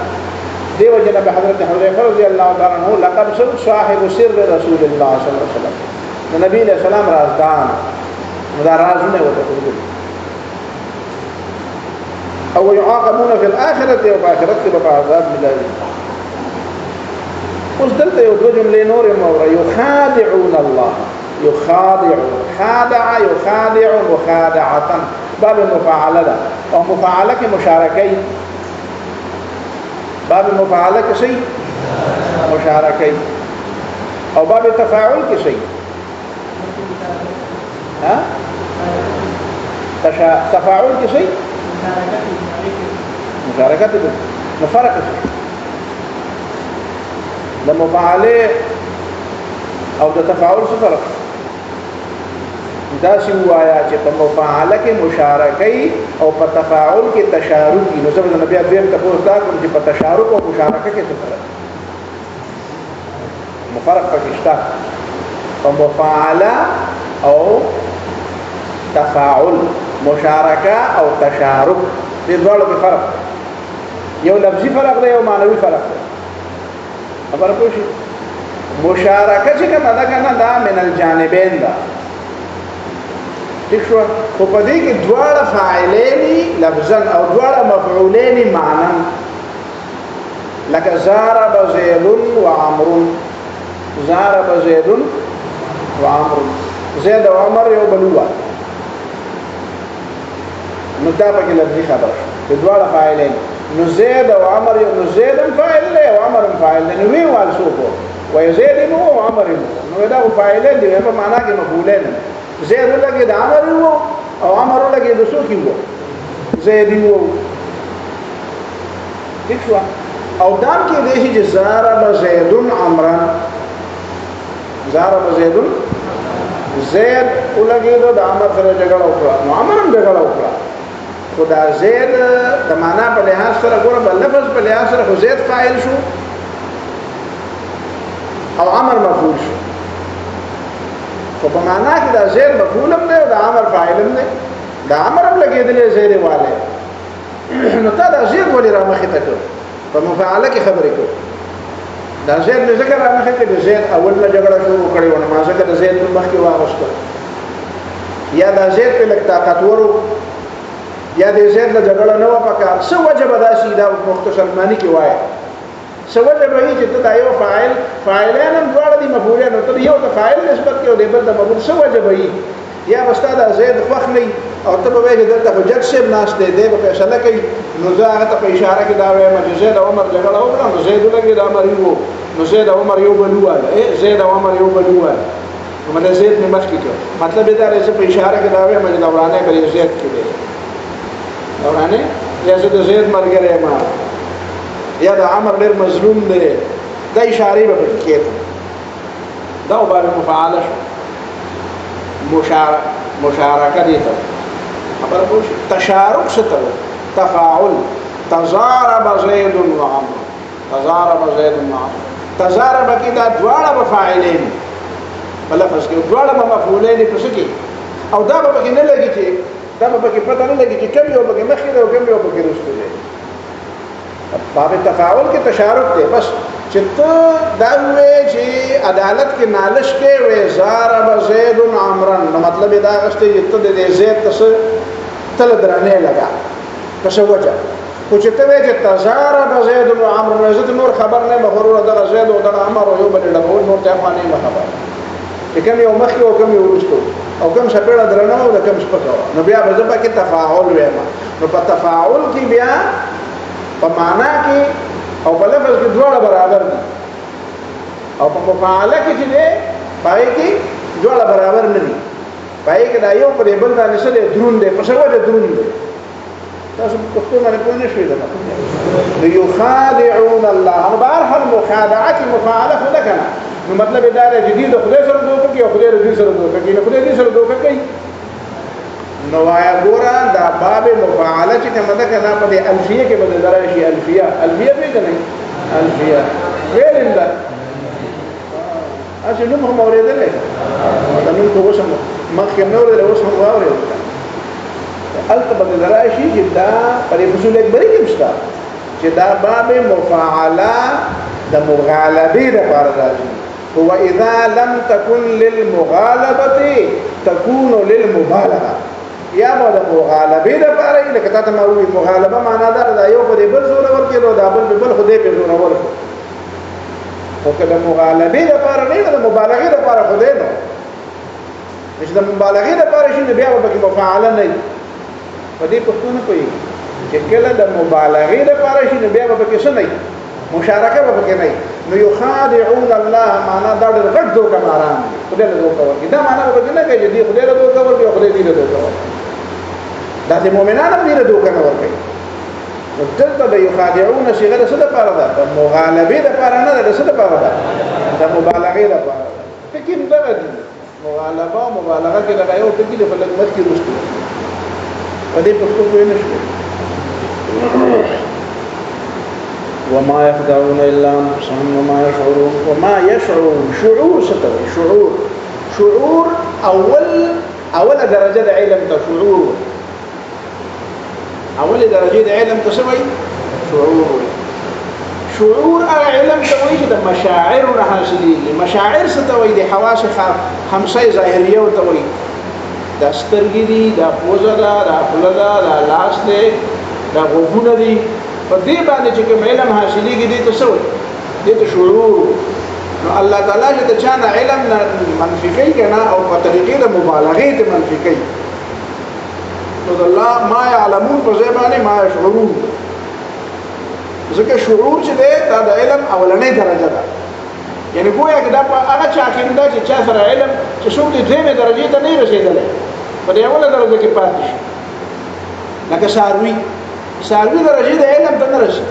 دې وجه نه به حضرت حذیفه رضی الله تعالی عنه لقب صاحب سر رسول الله صلی الله علیه وسلم، د نبی علیہ السلام رازدان دا رازونه وته کوي او يعاقبون في الاخره او په آخرت کې به عذاب ملایي. اوس دلته یو دوه جملې نور مورا يخادعون الله يخادع خادع يخادع مخادعه باب مفاعله ده او مفاعله کې مشارکه باب مفاعله کې شي مشارکه او باب تفاعل کې شي ها تفاعل کې شي مشارکه دي نو فرق شي د مفاعله او د تفاعل څه فرق دا سی وایا چې په مفاعله کې مشارکه او په تفاعل کې تشارک نو څه د نبی دې ته پوښتنه دا کوم چې په تشارک او مشارکه کې څه فرق مفرق پکې شته په مفاعله او تفاعل مشارکه او تشارک دې ډول کې فرق یو لفظي فرق دی او معنوي فرق دی خبر پوښي مشارکه چې کومه ده کنه دا من الجانبین ده ٹھیک شو خو په دې کې دواړه فاعلین لفظا او دواړه مفعولین معنا لکه ضرب زید وعمر ضرب زید وعمر زید او عمر یو بلوا نو دا په کې لفظي خبره د دواړه فاعلین نو زید او عمر نو زید فاعل له او عمر فاعل له نو ویوال شو کو و زید نو او عمر نو دا فاعلین دي په معنا کې مفعولین زید لګي د عمر وو او عمر لګي د سو کې وو زید وو ٹھیک شو او دام کې دی چې ضرب زید عمرا ضرب زید زید لګي د عمر سره جګړه وکړه نو عمر هم جګړه وکړه خدا زید د معنا په لحاظ سره ګوره بل لفظ په لحاظ سره خو زید فاعل شو او عمر مفعول شو خو په معنا کې دا زید مفعول هم دی او د عمر فاعل هم دی د عمر هم لګېدلی زید والے نو تا دا زید ولې را مخې ته کړ په مفاعله کې خبرې کوو دا زید مې ځکه را مخې کړ زید اول نه جګړه شروع کړې وه نو ما ځکه د زید مخکې واغوسته یا دا زید په لږ طاقتور یا د زید له جګړه نه وه پکار څه وجه به داسې دا مختصر معنی کې وایه څه وجه به وي چې ته دا یو فاعلان هم دواړه دي مفعولان نو ته یو ته فاعل نسبت کوې او د بل ته مفعول څه وجه به وي یا به ستا دا زید خوښ نه وي او ته به وایې چې دلته خو جج صاحب ناست دی دی به فیصله کوي نو زه هغه ته په اشاره کې دا وایم چې زید او عمر جګړه وکړه نو زید ولګېد عمر وو نو زید او عمر یو بل ووایه زید او عمر یو بل ووایه نو مله زید مې مخکې کړ مطلب دا دی چې په اشاره کې دا وایم چې دا ورانه به زید کې دی ورانه یا زه د زید ملګری یم یا د عمر ډېر مظلوم دی دا اشارې به پکې کېده دا باب مفاعله شو مشارکه دي ته خبره پوه شئ تشارک څه ته تفاعل تضارب زید وعمر تضارب زید وعمر تضارب کې دا دواړه فاعلین په لفظ کې دواړه مفعولین په څه کې او دا به پکې نه لګي چې دا به پکې پته نه لګي چې کوم یو پکې مخکې دی او کوم یو پکې وروسته دی باب تفاعل کې تشارک دی بس چې ته دا وې چې عدالت کې نالش کې وې ضرب زید عمرا نو مطلب دا غشته چې ته د زید تل درنه لگا څه وجه خو چې ته وې چې تضارب زید عمرا زید نور خبر نه مغرور دا زید او دا عمر یو بل ډول نور ته افغاني خبر چې کوم یو مخکې او کوم یو وروسته او کوم شپېړه درنه او کوم شپکا نو بیا به زه پکې تفاعل وایم نو په تفاعل کې بیا په معنا کې او په لفظ کې دواړه برابر دي او په مفاعله کې چې دی پای کې دواړه برابر نه دي پای کې دا یو پر بل باندې سره درون دی په څه وجه درون دی تاسو په پښتو باندې پوه نه شئ دا یخادعون الله هر بار هر مخادعه مفاعله خو ده کنه نو مطلب دا دی چې د خدای سره دوکه کوي او خدای رضی سره دوکه کوي نو خدای دې سره دوکه کوي نو وایا ګورا دا باب مفاعله چې کومه ده کنه په الفیه کې بدل راشي الفیه به کنه الفیه ویل دا اصل نو هم اوریدل دا نو کو وسم مخکې نو له وسم واورې الته بدل راشي چې دا په اصول اکبری کې مشته چې دا باب مفاعله د مغالبه لپاره راځي هو اذا لم تكن للمغالبه تكون للمبالغه یا به د مغالبه لپاره لکه تاسو ما وی مغالبه معنا دا یو په بل زور ورکړو دا بل خدای په زور ورکړو او کله مغالبه لپاره نه د مبالغه لپاره خدای نو چې د مبالغه لپاره شي بیا به کې مفعله نه په دې پښتون کوي چې کله د مبالغه لپاره شي بیا به کې څه نه مشارکه به کې نه نو یخادعون الله معنا دا د غټ دوکه ماران خدای له دوکه ورګي دا معنا به نه کوي چې خدای له دوکه ورګي خدای دې له دوکه ورګي دا د مؤمنانو دې له دوکه نه ورګي نو دلته د یخادعون صيغه څه د پاره ده د مغالبه د پاره نه ده څه د پاره ده د مبالغه د پاره ده فکر دا دی مغالبه او مبالغه کې دا یو ټکی په لګمت کې رسټو په دې پښتو کې نشته وما يخدعون الا انفسهم وما يشعرون وما يشعرون شعور ستوي شعور اول درجه د علم ته اول درجه د علم ته سوي شعور علم ته وایي د مشاعر حاصلېږي مشاعر ستوي د حواس خمسه ظاهريه ته وایي د سترګې دي د پوزه ده د خله ده د لاس ده د غوږونه دي په دې باندې چې کوم علم حاصلېږي دې ته سوي دې ته شعور نو الله تعالی چې چا نه علم منفي کوي کنه او په طریقې د مبالغه ته منفي کوي نو الله ما يعلمون په ځای باندې ما يشعرون ځکه شعور چې ده دا د علم اولنۍ درجه ده یعنی ګویا کې دا په هغه چا کې دا چې چا سره علم چې څوک دې دیمه درجه ته نه رسیدلی په دې اوله درجه کې پاتې شي لکه ساروي درجه د علم ته نه رسي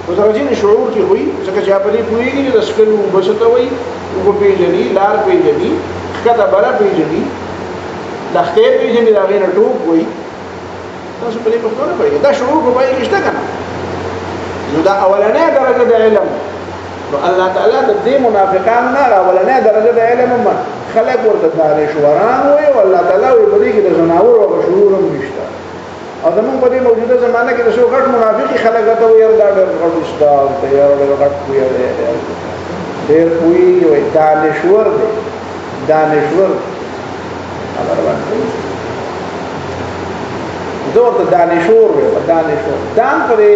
او درجه د شعور کې وي ځکه چې په دې پوهیږي د سکلو بسته وي او پیژني لار پیژني کده بره پیژني لخته پیژني دا غیر ټوک وي تاسو په دې په ټول پوهیږئ دا شعور په پای کې شته کنه نو دا اولنۍ درجه د علم نو الله تعالی د دې منافقان نه اولنۍ درجه د علم هم خلق ورته دانشوران وي او الله تعالی وي په دې کې د زناور او شعور هم نشته او زمون په دې موجوده زمانه کې د څو غټ منافقي خلک ته وي دا ډېر غټ استاد ته یو غټ کوي ډېر کوي وي دانشور خبر باندې زور ته دانشور دان پرې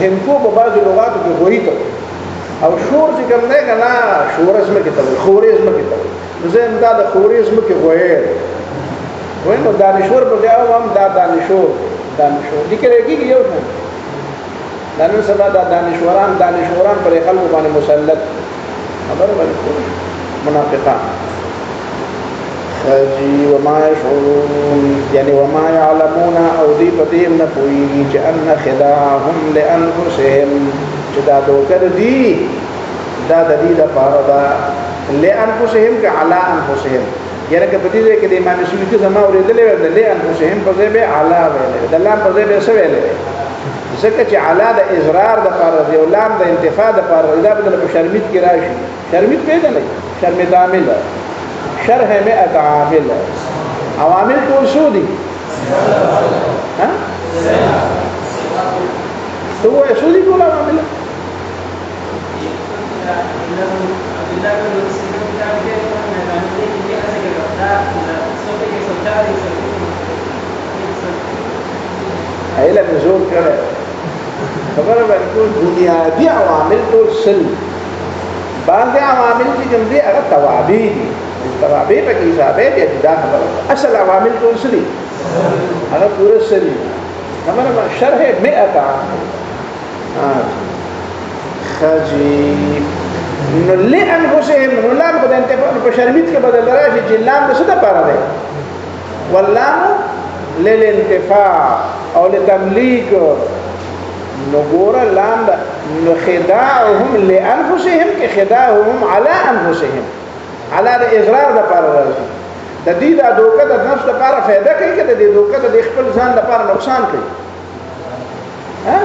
هندکو په بعضو لغاتو کې وایي ته او شور چې کوم نه کنه شورزم کې ته خورزم کې ته زه دا د خورزم کې وای نو دانشور په ځای هم دا دانشور دي کېږي یو څه دا نن سبا دا دانشوران پر خلکو باندې مسلط خبر باندې منافقان خجي وما يشعرون يعني وما يعلمون او دي پدیم نه پويږي چې ان خداهم لانفسهم چې دا دوکر دي دا د دې لپاره دا لانفسهم که علی انفسهم یعنی که په دې کې د ایمان شوی کې زما اورېدلې ورته لانفسهم په ځای به علی ویلې د لام په ځای به څه ویلې ځکه چې علی د اضرار د لپاره دی او لام د انتفاع د لپاره دا بدل په شرمیت کې راشي شرمیت پیژنې شرمیت عامل شرح 100 عامل عوامل ټول شو دي ها هو شو دي ټول عوامل علم زور کړه خبره باندې بنیادی عوامل ټول سل بعض عوامل چې کوم دي هغه توابع دي توابع په کې حسابه دي دا خبره اصل عوامل ټول سل هغه پوره سل خبره شرح 100 خجيب نو لانفسهم نو لام په انتفاع په شرمیت کې بدل راشي چې لام د څه لپاره دی واللام للانتفاع او لتملیک نو ګور لام نو خداعهم لانفسهم کې خداعهم على انفسهم على الاضرار لپاره راځي د دې د دوکه د نفس لپاره فائدہ کوي کې د دې دوکه د خپل ځان لپاره نقصان کوي ها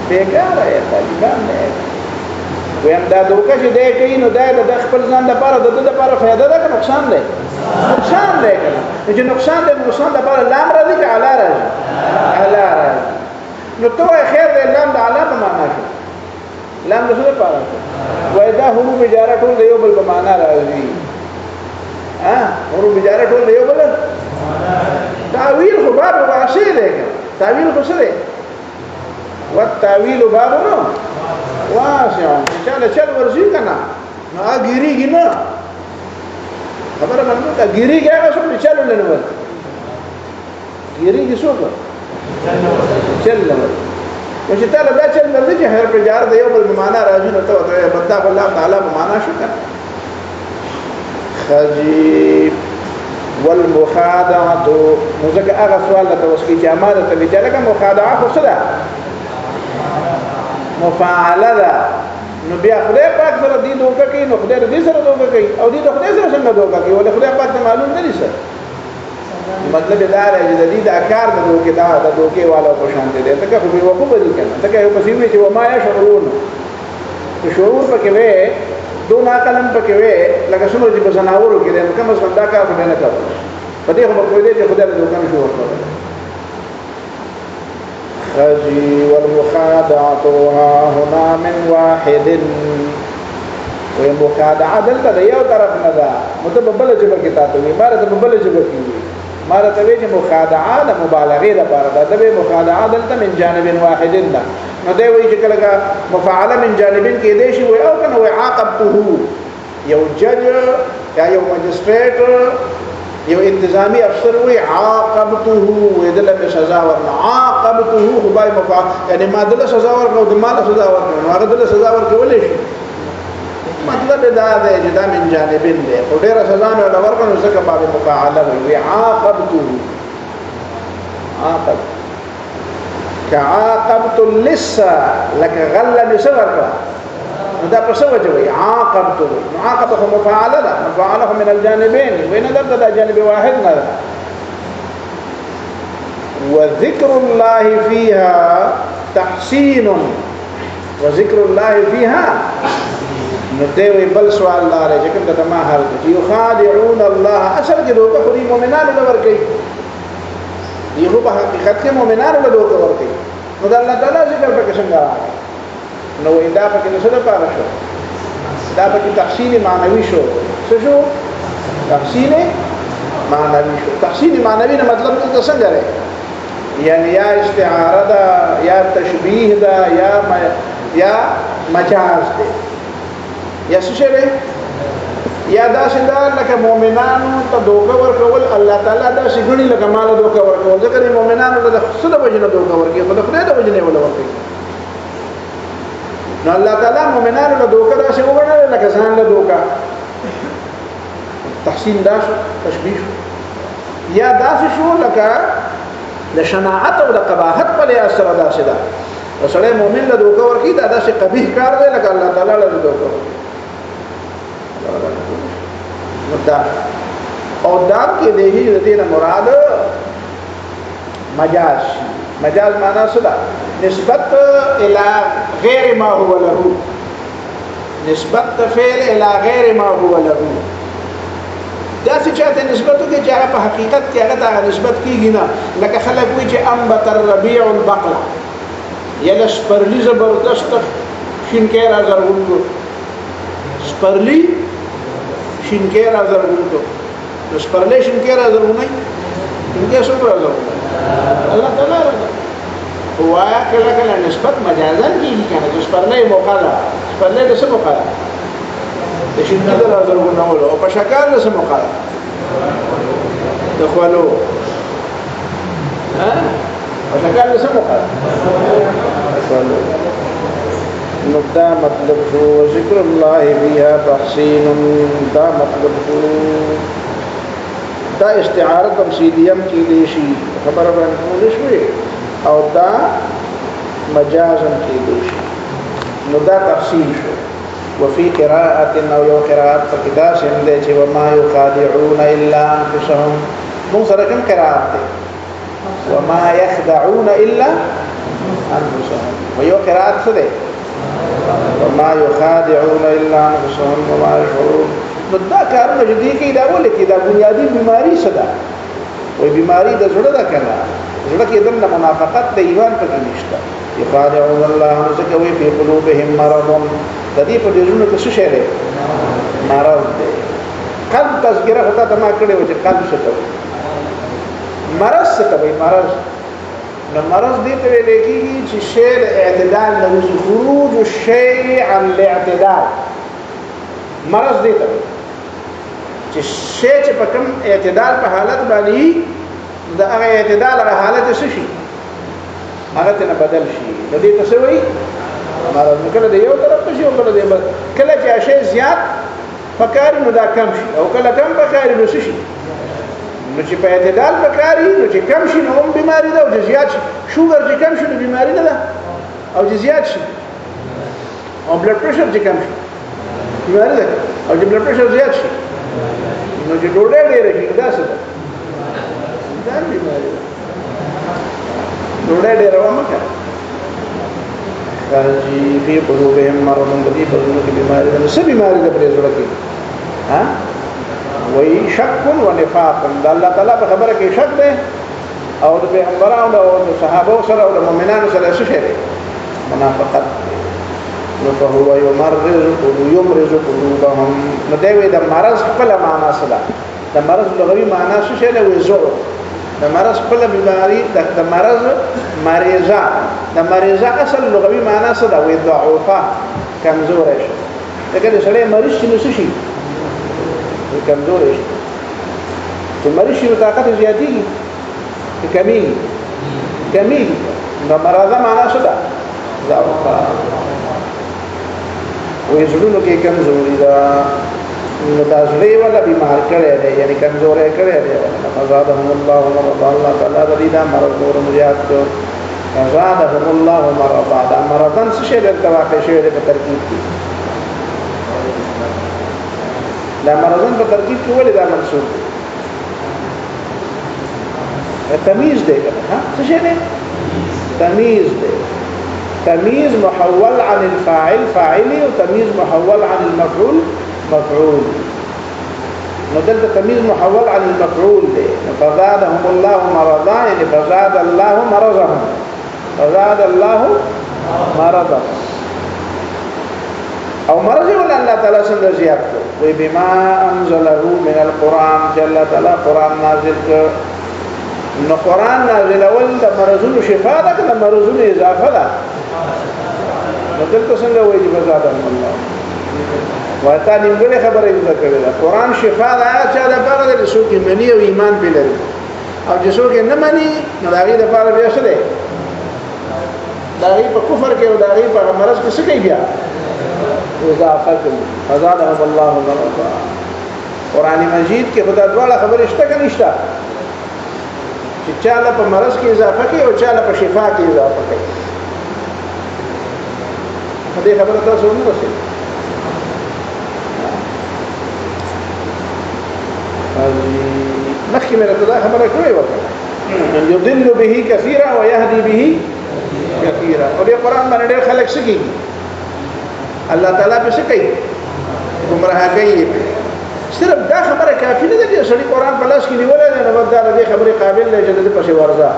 بیکار ہے طالبان نه ویم دا دوکه چې دی کوي نو دا د خپل ځان لپاره د دې لپاره فائدہ ده که نقصان دی نقصان دی چې نقصان دی نقصان لپاره لام راځي که علا راځي نو ته خیر دی لام د علا په معنا شو لام د څه لپاره وای دا حروف جاره ټول د یو بل په معنا راځي حروف جاره ټول د یو بل تعویل خو باب واسع دی تعویل خو څه دی والتعویل باب واسع چاله چل ورځي کنه نو ګیریږي نه خبره باندې دا ګیریږي هغه څه چې چلو نه ور ګیریږي څه چل نه او چې تعالی دا چل نه چې هر په جار د یو بل معنا راځي نو ته بندا الله تعالی په معنا شو کنه خجیب والمخادعه نو ځکه هغه سوال ته وسکی چې امانه ته ویل لکه مخادعه خو څه ده مفاعله ده نو بیا خدای پاک سره دې دوکه کوي نو خدای دې سره دوکه کوي او دې خدای سره څنګه دوکه کوي ولې خدای پاک ته معلوم نه دي سر مطلب دا دی چې د دې د اکار د دوکه دا د دوکه والا په شان دي ته که به وقوف دي کنه ته که یو قسم چې وما يشعرون شعور پکې وې دون عقلم پکې وې لکه څنګه چې بزناورو کې د کوم څنګه دا کار نه کوي په دې خبر کوي چې خدای د دوکه شعور کوي خجي والمخادعة هنا من واحد والمخادعة دلتا دا یو طرف ندا متببل جبه کی تاتوی مارا تببل جبه کی مارا تبیج مخادعة دا مبالغی دا پارا دا بے مخادعة دلتا من جانب واحد دا نو دے وی چکل کا مفعل من جانبین کی دیشی وی او کن وی عاقبتو یو جج یا یو مجسٹریٹ یو انتظامی افسر وی عاقبته ودل به سزا ورنه عاقبته خدای مفعول یعنی ما دل سزا ورکو د مال سزا ورکو نو هغه دل سزا ورکول شي مطلب دا دی چې دا من جانبین دی او ډیره سزا نه ورکو نو ځکه باب مفاعله وی عاقبته عاقب كعاقبت اللص لك غل بصغر دا په څه وجه وي عاقبته عاقبته مفاعله مفاعله من الجانبين وين درد دا جانب واحد نه وذكر الله فيها تحسين وذكر الله فيها ندوي بل سوال الله چې کوم د ما حال يخادعون الله اصل کې دوه خوري مؤمنانو لور کوي یو په حقیقت کې مؤمنانو له دوه ور کوي نو د الله تعالی ذکر په څنګه نو دا پکې څه ده پاره شو دا پکې تحسین معنوي شو څه شو تحسین معنوي شو تحسین معنوي نه مطلب څه څنګه لري یعنی یا استعاره ده یا تشبیه ده یا مجاز ده یا څه شی یا دا څنګه لکه مؤمنانو ته دوکه ورکول الله تعالی دا څنګه لکه مال دوکه ورکول ځکه مؤمنانو ته څه د وجنه دوکه ورکي خدای د وجنه ولا ورکي نو الله تعالی مؤمنانو له دوکه راشه وګڼل لکه ځان له دوکه تحسین دا تشبیه یا دا شو لکه د شناعت او د قباحت په لحاظ سره دا شدا سره مؤمن له دوکه ورکی دا داسې قبیح کار دی لکه الله تعالی له دوکه مدا او دا کې د دې نه مراد مجاز مجاز معنا څه ده نسبت الى غیر ما هو له نسبت فعل الى غیر ما هو له دا چې چاته نسبت کې چې په حقیقت کې هغه ته نسبت کیږي نه لکه خلک وایي چې انبت الربيع البقله یله سپرلی زبردست شینکې راځرونکو سپرلی شینکې راځرونکو سپرلی شینکې راځرونی شینکې څو راځرونی الله تعالی وایا کله کله نسبت مجازن کیږي کنه چې سپرلی موقاله سپرلی د څه موقاله د شینکې راځرونکو او په شکل د څه موقاله د خپلو په شکل د څه موقاله نو دا مطلب شو ذکر الله بها تحسین دا مطلب شو دا استعاره تمثیلیم کی دی شي خبره باندې شوې او دا مجازن کی دی شي نو دا تفصیل شو وفي قراءة او یو قراءت فکدا شنده چې وما يخادعون الا انفسهم مو سره کوم قراءت ده وما يخدعون الا انفسهم ويو قراءت څه ده وما يخادعون الا انفسهم وما يشعرون نو دا کارونه چې دي کې دا ولې کې دا بنیادی بیماری څه ده وې بیماری د زړه ده کنه زړه کې دنه منافقت د ایمان په کې نشته يخادعون الله نزكوي في قلوبهم مرض تدي په دې ژوند کې څه شی دی مرض دی قلب تذکره خدا ته ما کړی و چې قلب څه کوي مرض څه کوي مرض نو مرض دې ته ویل کېږي چې شی د اعتدال نه وځي خروج الشيء عن الاعتدال مرض دې ته چې شی چې په کوم اعتدال په حالت باندې د هغه اعتدال هغه حالت څه شي هغه ته بدل شي د دې څه وایي مرض کله د یو طرف شي او کله د بل کله چې شی زیات پکاري نو دا کم شي او کله کم پکاري نو شي نو چې په اعتدال پکاري نو چې کم شي نو هم بیماری ده او چې زیات شي شوګر چې کم شي نو بیماری نه ده او چې زیات شي او بلډ پريشر چې کم شي بیماری ده او چې بلډ پريشر زیات شي نو چې ډوډۍ ډېره شي دا څه ده دا بیماری ده ډوډۍ ډېره ومکه راځي په قلوبهم مرض الذي بدون بیماری ده څه بیماری ده په زړه کې ها وی شک و نفاق د الله تعالی په خبره کې شک ده او د پیغمبرانو او د صحابه سره او د مؤمنانو سره څه شي منافقت نو په هو یمرض قلوبهم نو دوی د مرض خپل معنا سره د مرض لغوي معنا څه شي نه وي زور د مرض خپل بیماری د مرض مریضه د مریضه اصل لغوي معنا څه ده وي ضعفه کمزور شي دغه سره مریض شي نو شي کمزور شي چې مریض شي طاقت زیاتېږي کمیږي د مرضه معنا څه ده ضعفه وې زړونو کې کمزوري ده نو دا زړه ولا بیمار کړي دي یعنی کمزورې کړي دي فزادهم الله مرض الله تعالی دې دا مرض نور مزيات کو فزادهم الله مرض دا مرضن څه شي دلته واقع شوی دی په ترکیب کې دا مرضن په ترکیب کې ولې دا منصوب دی تمیز دی ها څه شي دی تمیز دی تمييز محول عن الفاعل فاعلي وتمييز محول عن المفعول مفعول ندلت تمييز محول عن المفعول ده فزادهم الله مرضا يعني فزاد الله مرضهم فزاد الله مرضهم او مرض ولا الله تعالى څنګه زیات کړ وي بما انزله من القران جل تعالی قران نازل کړ نو قران نازل اول د مرضونو شفاء ده د مرضونو اضافه ده دلته څنګه وایي چې فزادهم الله وایته نیمګړې خبره یې کړې ده قران شفاء ده چې دا پر د څوک منی او ایمان په لري او چې څوک نه مني نو دا غي د پاره بیا څه ده دا غي په کفر کې او دا غي په مرض کې څه کوي بیا اضافه کوي فزادهم الله مرضا قران مجید کې خدای دواړه خبرې شته کې نشته چې چاله په مرض کې اضافه کوي او چاله په شفاء کې اضافه کوي دې خبره تاسو نه رسېږي مخکې مې راته دا خبره کړې وه يضل به كثيرا ويهدي به كثيرا او دې قرآن باندې ډېر خلک څه کوي الله تعالی په څه کوي ګمراه کوي صرف دا خبره کافي نه ده چې سړي قرآن په لاس کې نیولې نه نو دا دې خبرې قابل نه چې دې پسې ورځه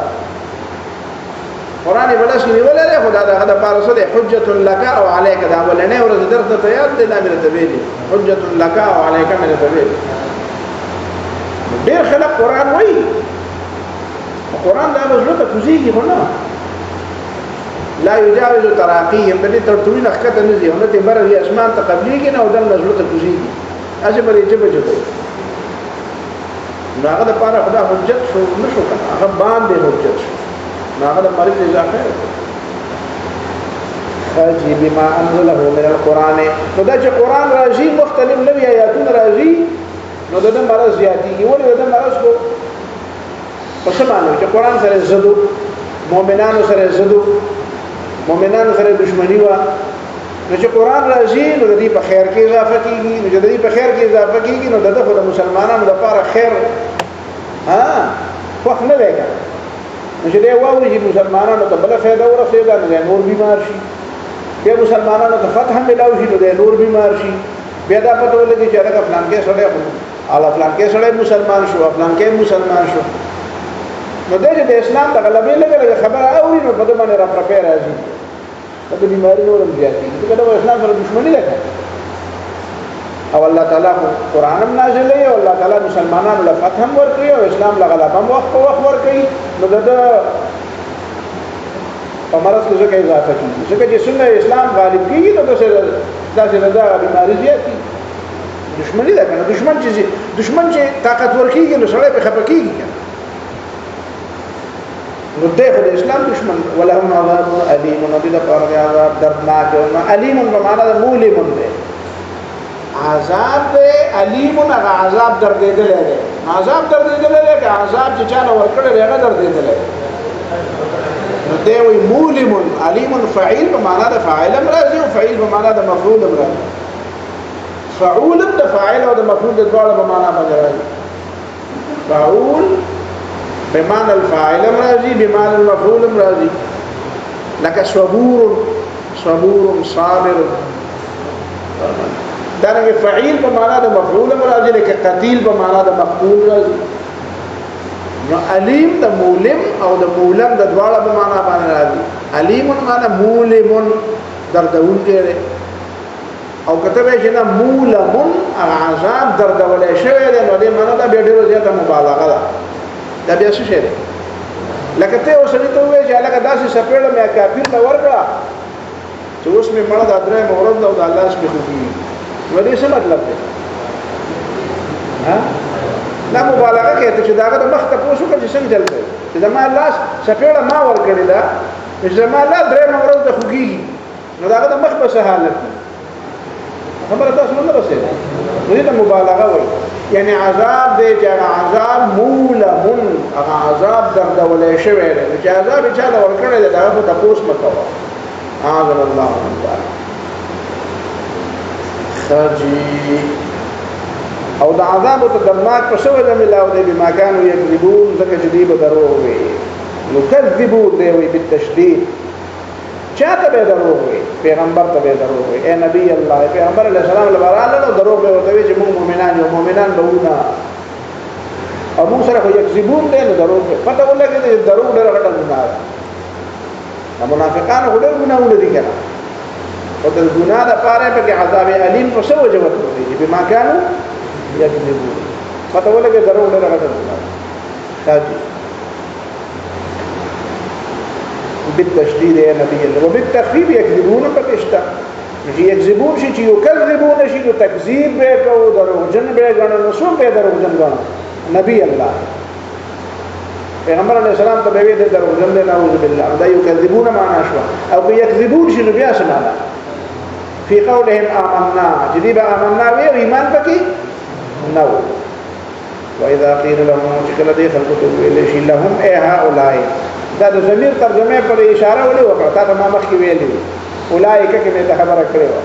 قرآن بلاش نیولې له خدا دا غدا پارسه ده حجت لك او عليك دا ولنه ورځ درته ته یاد دي دا مې ته ویلي حجت لك او عليك مې ته ویلي ډېر خلک قرآن وایي قرآن دا وزرته کوزيږي خو نه لا يجاوز تراقيهم دې ترتوی نخکته نه دي هغه ته بر دي اسمان ته قبليږي نه او دل وزرته کوزيږي اځه بری جبه جبه ناغه د پاره خدا حجت شو نشو کنه هغه باندې حجت شو ناغه د مرض اضافه خاجي بما انزله من القران نو دا چې قران راځي مختلف نوی آیاتونه راځي نو د مرض زیاتیږي ولې د مرض کو په څه معنی چې قران سره زدو مؤمنانو سره زدو مؤمنانو سره دښمنی و نو چې قران راځي نو د دې په خیر کې اضافه کیږي نو د دې په خیر کې اضافه کیږي نو دغه د مسلمانانو لپاره خیر ها وخت نه لګا نو چې دی واوري چې مسلمانانو ته بل فائدہ ورسېږي نو نور بیمار شي بیا مسلمانانو ته فتح ملاوي شي نو نور بیمار شي بیا دا پته ولګي چې هغه فلان کې سره اعلی فلان کې سره مسلمان شو فلان کې مسلمان شو نو دې چې د اسلام د غلبې لګه خبره اوري نو په دې باندې را پرپیر راځي د بیماری نورم زیاتې دغه د اسلام سره دښمنی ده او الله تعالی قرآن هم نازل دی او الله تعالی مسلمانانو له فتح هم ورکړي او اسلام له غلبه هم وخت په وخت ورکړي نو د په مرض کې ځکه اضافه کیږي ځکه چې څنګه اسلام غالب کیږي نو داسې رضا بیماری زیاتې دښمنی ده کنه دښمن چې طاقت ورکیږي نو سړی په خپه کیږي نو دغه د اسلام دشمن ولهم عذاب الیم نو دې لپاره عذاب دردناک او الیم په معنا د مولم دی عذاب دی الیم هغه عذاب دردېدل دی عذاب دردېدل دی که عذاب چې چانه ورکړل هغه دردېدل دی نو دی وی مولم الیم فعیل په معنا د فاعل راځي او فعیل په معنا د مفعول راځي فعول د فاعل او د مفعول د دواړو په معنا باندې راځي فعول بمعنى الفاعل راضي بمعنى المفعول راضي لك صبور صابر دغه فعيل بمعنى د مفعول راضي لك قتيل بمعنى د مقتول راضي نو عليم د مولم او د مولم د دواړه بمعنى باندې راضي عليم معنی مولم دردون کړي او کتبه چې نه مولم عذاب دردولې شوی دی نو دې معنی دا به ډیره زیاته مبالغه ده دا بیا څه شي لکه ته اوسې ته وې چې لکه داسې سپېړه مې کافر ته ورکړه چې اوس مې مړه د درې مورد او د الله سپې خوږي نو دې څه مطلب دی ها دا مبالغه کوي چې داغه د مخ ته پوسو کې څنګه چل دی چې زما الله سپېړه ما ورکړې ده چې زما الله درې مورد ته خوږي نو داغه د مخ په څه حالت خبره تاسو نه رسېږي نو دې مبالغه وایي یعنی عذاب دې چې عذاب مولم هغه عذاب دردولې شوی دی چې عذاب چې له ورکړل دی دا په تاسو مکوه اعاذ الله من ذلك خجي او د عذاب ته درناک په شوی د ملاو دی بما كانوا يكذبون ځکه چې دی به دروغ وي نو کذبوا دی وي بالتشديد چاته به دروغ وي پیغمبر ته به دروغ وي اے نبی الله پیغمبر علیہ السلام لبراله نو دروغ به وي چې موږ مؤمنان یو مؤمنان به ونه ابو سره یکذبون دې نو دروغ پته ولګي چې دروغ ډېر غټه ګناه ده منافقان ډېر ګناونه دي کنه او د ګناه لپاره په کې عذاب الیم په څه وجه ورته دي بما كانوا یکذبون پته ولګي دروغ ډېر غټه ګناه ده بالتشديد يا نبي الله وبالتخفيف يكذبون فكشتا يكذبون شيء يكذبون شيء تكذيب به او دروغجن به غن نسو به دروغجن غن نبي الله پیغمبر علیہ السلام ته به دې دروغجن نه نعوذ بالله دا يكذبون معنا شو او يكذبون شيء بیا سمانا في قولهم آمنا جديد آمنا وی ایمان پکې نو واذا قيل لهم شكل دي خلقوا الى لهم اي هؤلاء دا د ضمیر ترجمه پر اشاره ولې وکړه تا ما مخکې ویلې اولایک کې مې خبره کړې و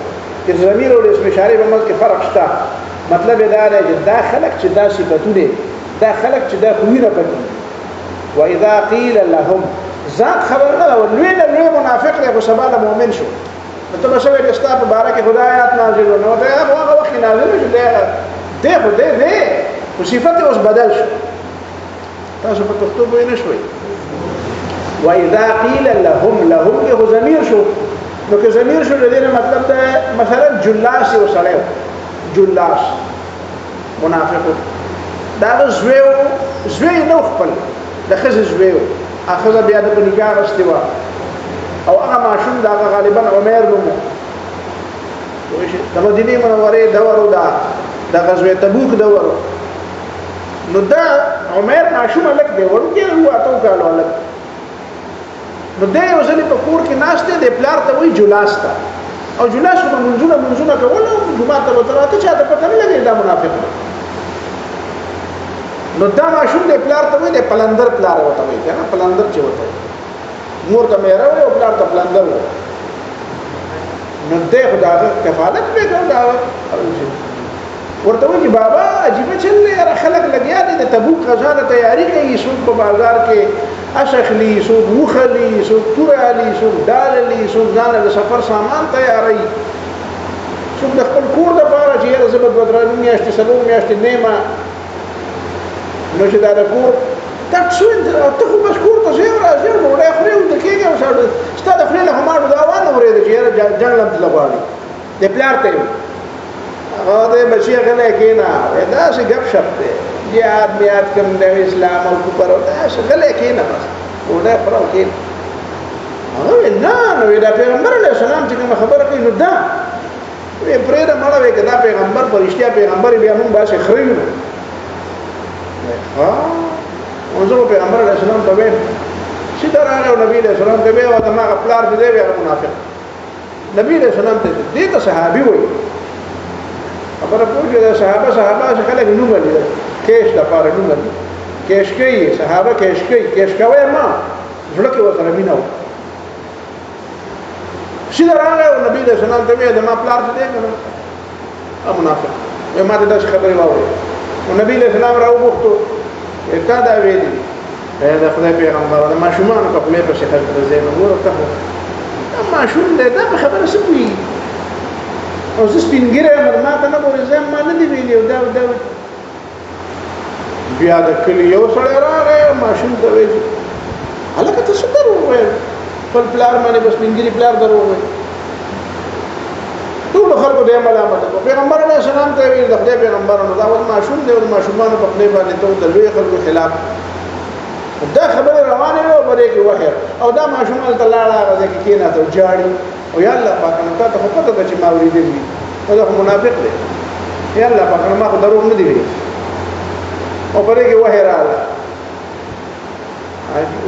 چې ضمیر او اسم اشاره په منځ کې فرق شته مطلب دا دی چې دا خلق چې دا صفاتونه دا خلق چې دا خوینه پکې واذا قيل لهم ذات خبر نه ولوی منافق له سبا د مؤمن شو ته به شوی د ستاسو بارکه خدایات نازل نو دا هغه وخت نازل شو ده صفات اوس بدل شو تاسو په پښتو وایئ نه شوي واذا قيل لهم کې ضمیر شو نو که ضمیر شو د دې مطلب ده مثلا جلاس او سړیو جلاس منافق دا زوی نو خپل د خزه زوی اخذ بیا د نکاح استوا او هغه ماشوم دا غالبا عمر نو د مدینه منوره دورو دا د غزوه تبوک دورو نو دا عمر ماشوم لک دی ورته هو اتو کالو لک نو دې وزنی په کور کې ناشته د پلار ته وی جلاس تا او جلاس په منځونه کول جمعه ته وتراته چا ته پته نه لګي دا منافق نو دا ماشوم د پلار ته وی د پلندر پلار وته وی کنه پلندر چې وته مور ته مېره او پلار ته پلندر نو دې خدای کفالت به کوي ورته وی بابا عجیب چل نه خلک لګیا دي د تبوک غزا ته تیاری کوي سوق په بازار کې اشخلی سوق مخلی سوق تورالی سوق داللی سوق ځان د سفر سامان تیاری سوق د خپل کور د پاره چې زبد بدرانی میاشتې سلو میاشتې نیمه نو چې دا د کور دا څو ته خو بس کور ته ځې او راځې او ډوډۍ خورې او د کېږې او ستا د خولې نه خو ما دا وانه اورېده چې یاره جنګ لم تله غواړي د پلار ته یې هغه د بچي غلی کېنه داسې ګپ شپ دی جهاد میاد کوم د اسلام او کفر او داسې غلی کېنه بس ډوډۍ خوره او کېنه هغه ویل نه نو دا پیغمبر علیه السلام چې کومه خبره کوي نو دا وی پرېږده مړه وی که دا پیغمبر په رښتیا پیغمبر بیا موږ باسې خرې نو زه خو پیغمبر علیه السلام ته ویم سیده راغی او نبي علیه السلام ته وی د ماغه پلار چې دی هغه منافق نبي علیه السلام ته دې ته صحابي وایي خبره پوه شوې د صحابه چې خلک نوم لري کیش دپاره نوم لري کیش کوي صحابه کیش کوي کیش کوی ما زړه کې ورسره مینه وه سیده راغی او نبي علیه السلام ته وی د ما پلار چې دی که نه منافق وی ما ته داسې خبرې واورېدې نو نبي علیه السلام راوغوښتو تا دا ویلي د خدای پیغمبر د ماشومانو په خولې پسې خلک ته ځای نو ګوره ته خو دا ماشوم دی دا په خبره څه پوهېږي او زه سپین ږیری یم ما ته نه ګورې زه ما نه دي ویلي او دا بیا د کلي یو سړی راغی ماشوم ته ویل هلکه ته څه دروغ ویل خپل پلار باندې به سپین ږیري پلار دروغ ویل ټولو خلکو دی ملامت کړو پیغمبر علیه السلام ته ویل د خدای پیغمبرانو دا اوس ماشوم دی او د ماشومانو په خولې باندې ته د لوی خلکو خلاف دا خبرې روانې وې او بری کې وحی او دا ماشوم هلته لاړه هغه ځای کې کېناسته او جاړي او یا الله پاک نو تا ته خو پته ده چې ما اورېدلی وي او دا خو منافق دی یا الله پاک نو ما خو دروغ نه دي ویلي او بری کې وحی راغله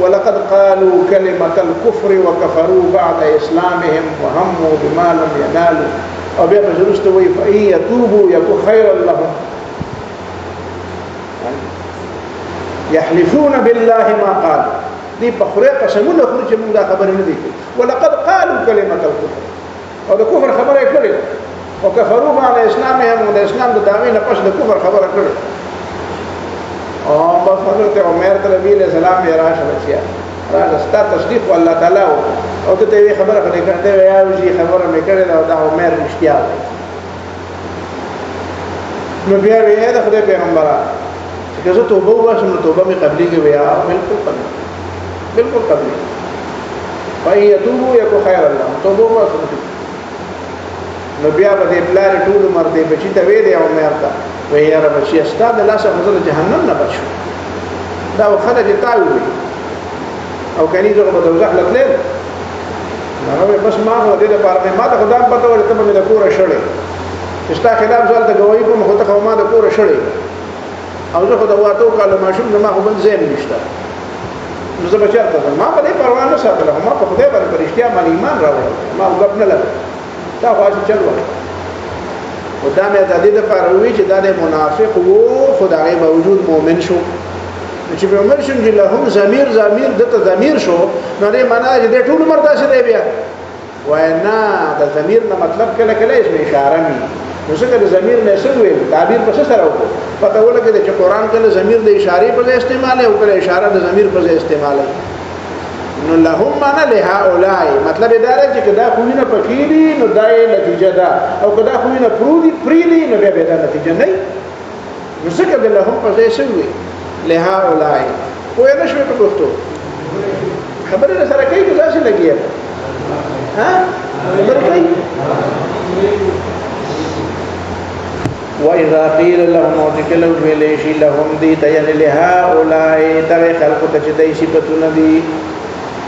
ولقد قالوا كلمة الكفر وكفروا بعد إسلامهم وهموا بما لم ينالوا او بیا په زرسته وی فإن يتوبوا يكن خيرا لهم يحلفون بالله ما قالوا دي په خوري قسمونه خوري چې موږ دا خبره نه دي ولقد قالوا كلمة الكفر او د کفر خبره کړې او کفروا بعد اسلامهم او د اسلام د دعوی نه پس د کفر خبره کړې او بس حضرت عمر ته نبی علیہ السلام یې راشه بچیا راشه ستا تصدیق والله تعالی او ته یې خبره کړې کړې یا وی خبره مې کړې دا عمر رښتیا نو بیا یې د خدای پیغمبره چې زه توبه وباسم نو توبه مې قبلېږي ویا بالکل قبلې فإن يتوبوا يكن خيرا لهم توبه وباسم نو بیا به دې پلار ټول عمر دې بچی ته وی دی عمر ته وی یاره بچی ستا د لاسه خو زه د جهنم نه بچ شوم دا وخته چې تا ووي او کني زه به دوزخ له تللی هغه بس ما خو دې دپاره ما ته خو دا هم پته وه چې ته به مې د کوره شړې چې ستا خلاف زه هلته ګواهي کوم خو ته خو ما د کوره شړې او زه خو د اوه اتو کالو ماشوم زما خو بل ځای هم نشته نو زه به چېرته ځم ما به دې پروا نه ساتله خو ما په خدای باندې په رښتیا باندې ایمان راوړی ما خو ګپ نه لرم دا خو هسې چل وکړه او دا مې د دې دپاره ووي چې دا د منافق و خو د هغې باوجود مؤمن شو چې مؤمن شو چې لهم ضمیر دته ضمیر شو نو دې معنا چې دې ټول عمر داسې دی بیا وایي نه د ضمیر نه مطلب کله کله اسم اشاره وي نو ځکه د ضمیر نه څه ویل تعبیر په څه سره وکړو پته ولګېده چې قرآن کله ضمیر د اشارې په ځای استعمالوي او کله اشاره د ضمیر په ځای استعمالوي نو لهم معنا لهؤلاء مطلب دا دی چې دا خوونه پکې دي نو دا یې نتیجه ده او که دا خوونه پرېږدي نو بیا دا نتیجه نه نو ځکه د لهم په ځای څه وي لهؤلاء پوه نه شوې په پښتو خبرې را سره کوي که داسې لګي ها خبرې کوي وإذا قيل لهم وتكلوا بليشي لهم دي تين لهؤلاء دغه خلق ته چې دای صفاتونه دي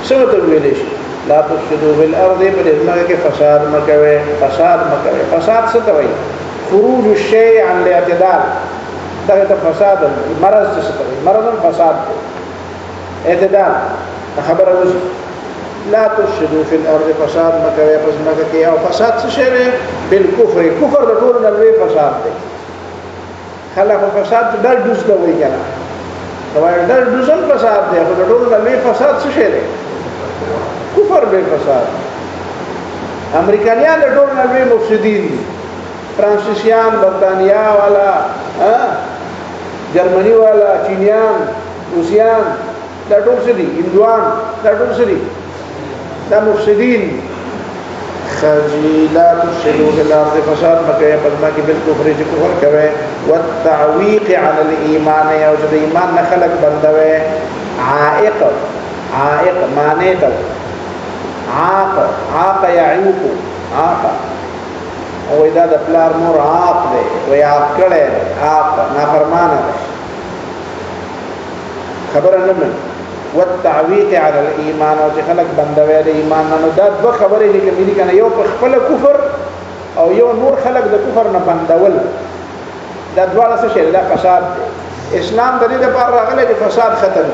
سمته ویلشي لا تفسدوا في الارض بدماغ کې فساد مکوي فساد څه ته وایي خروج الشيء عن الاعتدال دغه ته فساد مرض څه ته وایي مرض فساد اعتدال خبره وځي لا تفسدوا في الارض فساد مکوي پس مکه کې او فساد څه شی دی بالکفر کفر د ټول نه لوی فساد دی خلک فساد ډېر دوست کوي کنه دا ډېر دوزن فساد دی خو د ټول نه لوی فساد څه شی دی کفر به فساد امریکایان د ټول نه لوی مفسدین دي فرانسیسیان برتانیا والا جرمنی والا چینیان روسیان دا ټول څه دي هندوان دا ټول څه دي دا مفسدین خرجي لا تفسدوا في الارض فساد مکه پدما کې بالکفر چې کفر کوي والتعويق على الايمان او چې ایمان نه خلق بندوي عائق معنی ته عاق يعوق عاق او دا د پلار مور عاق دی وي عاق کړي عاق نافرمانه خبره نه من والتعويق على الايمان او چې خلق بندوي د ایمان نه دا دوه خبرې دي چې ملي کنه یو په خپل کفر او یو نور خلق د کفر نه بندول دا دواړه څه شي دا فساد دی اسلام د دې لپاره راغلی چې فساد ختم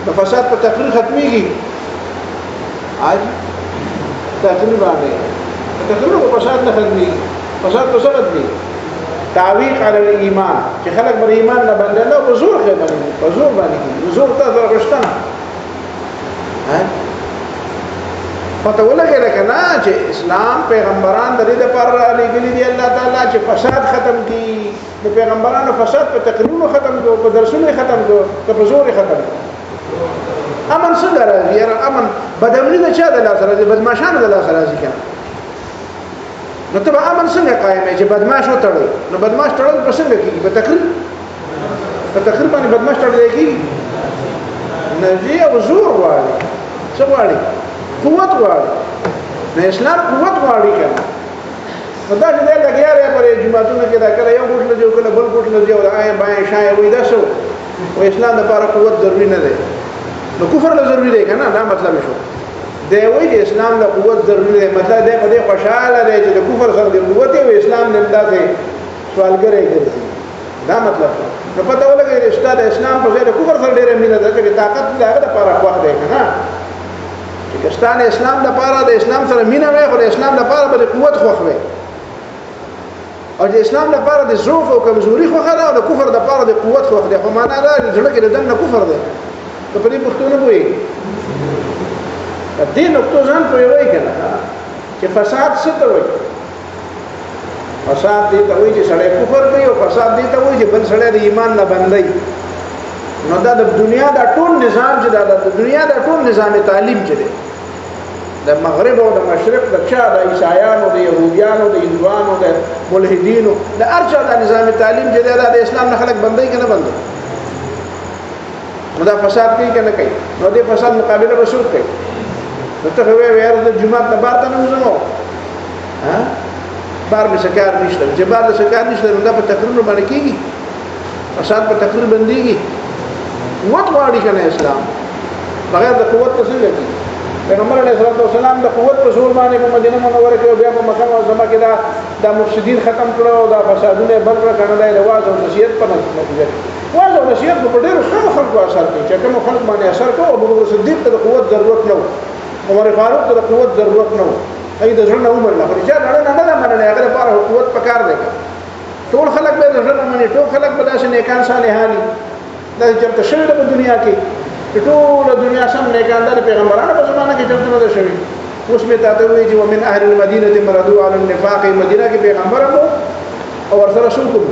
د فساد په تقریر ختميږي اج تقریر باندې تقریر په فساد نه ختميږي فساد په څه ختمي تعويق على الايمان چې خلک بر ایمان نه باندې نه په زور کې باندې په زور باندې زور ته ورغشتنه ها پته ولګی لکنه چې اسلام پیغمبران د دې لپاره لګلی دی الله تعالی چې فساد ختم کړي د پیغمبرانو فساد په تقریرونو ختم کړي په درسونو ختم کړي په زور ختم کړي امن څنګه راځي یاره امن بدامنی د چا د لاس راځي بدمعشانو د لاس راځي کنه نو ته امن څنګه قائم چې بدمعش وتړي نو بدمعش تړل په څنګه کیږي په تقریر باندې بدمعش تړل کیږي نه دی او زور واړي څه واړي قوت واړي نه اسلام قوت واړي کنه نو دا چې لګیاره پر جماعتونو کې دا کله یو ګوټ نه جو کله بل ګوټ نه جو آی بای شای وې دا شو او اسلام لپاره قوت ضروری نه دی نو کفر له ضروری دی کنه دا مطلب شو دی وایي چې اسلام له قوت ضروری دی مطلب دی په دې خوشاله دی چې د کفر سره د قوت او اسلام نه اندازې سوالګرې ګرځي دا مطلب نو پته ولګي چې استاد اسلام په ځای د کفر سره ډېر مینه ده چې طاقت دغه لپاره خوښ دی کنه چې کستان اسلام لپاره د اسلام سره مینه وي خو د اسلام لپاره به قوت خوښ وي او د اسلام لپاره د ضعف او کمزوري خوښه ده او د کفر لپاره د قوت خوښ ده خو معنا دا چې ځکه د دنه کفر ده په دې پښتون وي دې نقطه ځان په وایي کنه چې فساد څه ته وایي فساد دې ته وایي چې سړی کفر کوي او فساد دې ته وایي چې بل سړی د ایمان نه بندي نو دا د دنیا دا ټول نظام چې دا د دنیا دا ټول نظام تعلیم چې دی د مغرب او د مشرق د چا د عیسایانو د يهوديانو د هندوانو د ملحدینو د ارچا د نظام تعلیم چې دا د اسلام نه خلک بندي کنه بندي نو دا فساد کوي کنه کوي نو دې فساد مقابله به شروع کوي نو ته وایې د جمعه نه بار ته نه وځو ها بار به شکار نشته چې بار له شکار نشته نو دا په تقریر باندې کیږي فساد په تقریر بنديږي قوت واړي کنه اسلام بغیر د قوت څخه کیږي پیغمبر علیه الصلاه والسلام د قوت په زور باندې په مدینه منوره کې بیا په مکه معظمه کې دا مفسدين ختم کړو دا فسادونه بل کړه کنه د رواج او نصیحت په نتیجه واز او نصیحت په ډېرو خلکو اثر کوي چې کوم خلک باندې اثر کوي ابو بکر صدیق ته د قوت ضرورت نه عمر فاروق ته د قوت ضرورت نه اې د ژوند عمر نه پر چې نه مننه هغه لپاره قوت پکار دی ټول خلک به ژوند باندې ټول خلک به داسې نیکان صالحانی دا چې شوی د دنیا کې ټول دنیا سم نیکاندار پیغمبرانو په زمانه کې چرته نه شوی اوس می تاسو وی چې ومن اهل المدینه مردوا علی النفاق مدینه کې پیغمبرانو او ورسره شو کوم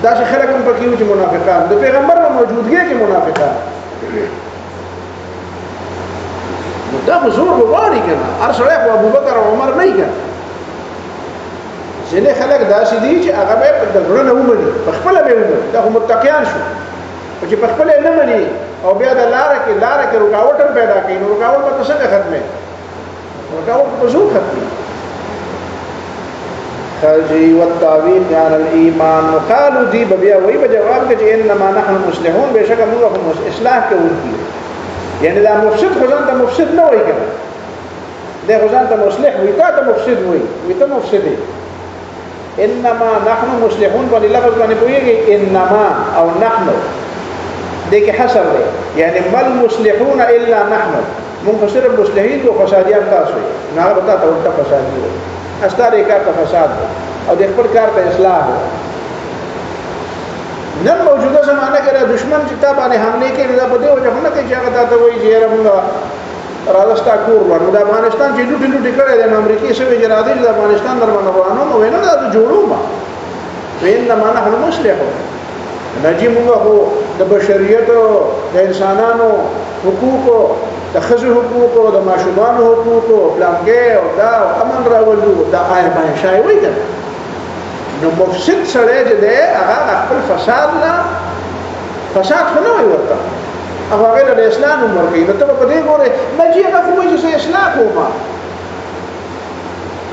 دا چې خلک هم پکې و چې منافقان د پیغمبرانو موجودګي کې منافقان دا حضور وغواړي کنه هر سړی خو ابو بکر او عمر نه کنه ځینې خلک داسې دي چې هغه به د ګړو نه ومني په خپل به ومني دا هم متقیان شو چې په خپل نه مني او بیا د لار کې رکاوټ پیدا کوي نو رکاوټ په څه ختمه رکاوټ په زور ختمه خرجي والتعويض عن الايمان وقالوا دي بیا وی په جواب کې انما نحن مصلحون بشک موږ هم اصلاح کوونکي یعنی دا مفسد خدان ته مفسد نه وای کنه دا خدان ته مصلح وي ته مفسد وي ته مفسد انما نحن مصلحون په لفظ باندې پويږي انما او نحن دې کې حصر دی یعنی مل مصلحون الا نحن منفسر المصلحين او فساديان تاسو نه هغه ته ورته فسادي وي استاره کار ته فساد او د خپل کار ته اصلاح نن موجوده زمانه کې دشمن چې تابانه حمله کوي دا په دې وجه نه کوي چې هغه ته وایي چې موږ راځستا کور ورنو د افغانستان چې لوټي کړي د امریکای سوي جرادي د افغانستان درمنه ورانو نو وینه دا جوړو ما وینه معنا هلو مصلحو نجی موږ د بشریت د انسانانو حقوق د ښځو حقوق او د ماشومانو حقوق او پلانګې او دا امن راولو دا آیا باندې شای وي کنه نو مفسد سره چې دی هغه خپل فساد نه فساد خو نه وي ورته هغه د اسلام عمر کوي نو ته په دې ګوره مجي هغه کوم چې اصلاح کوما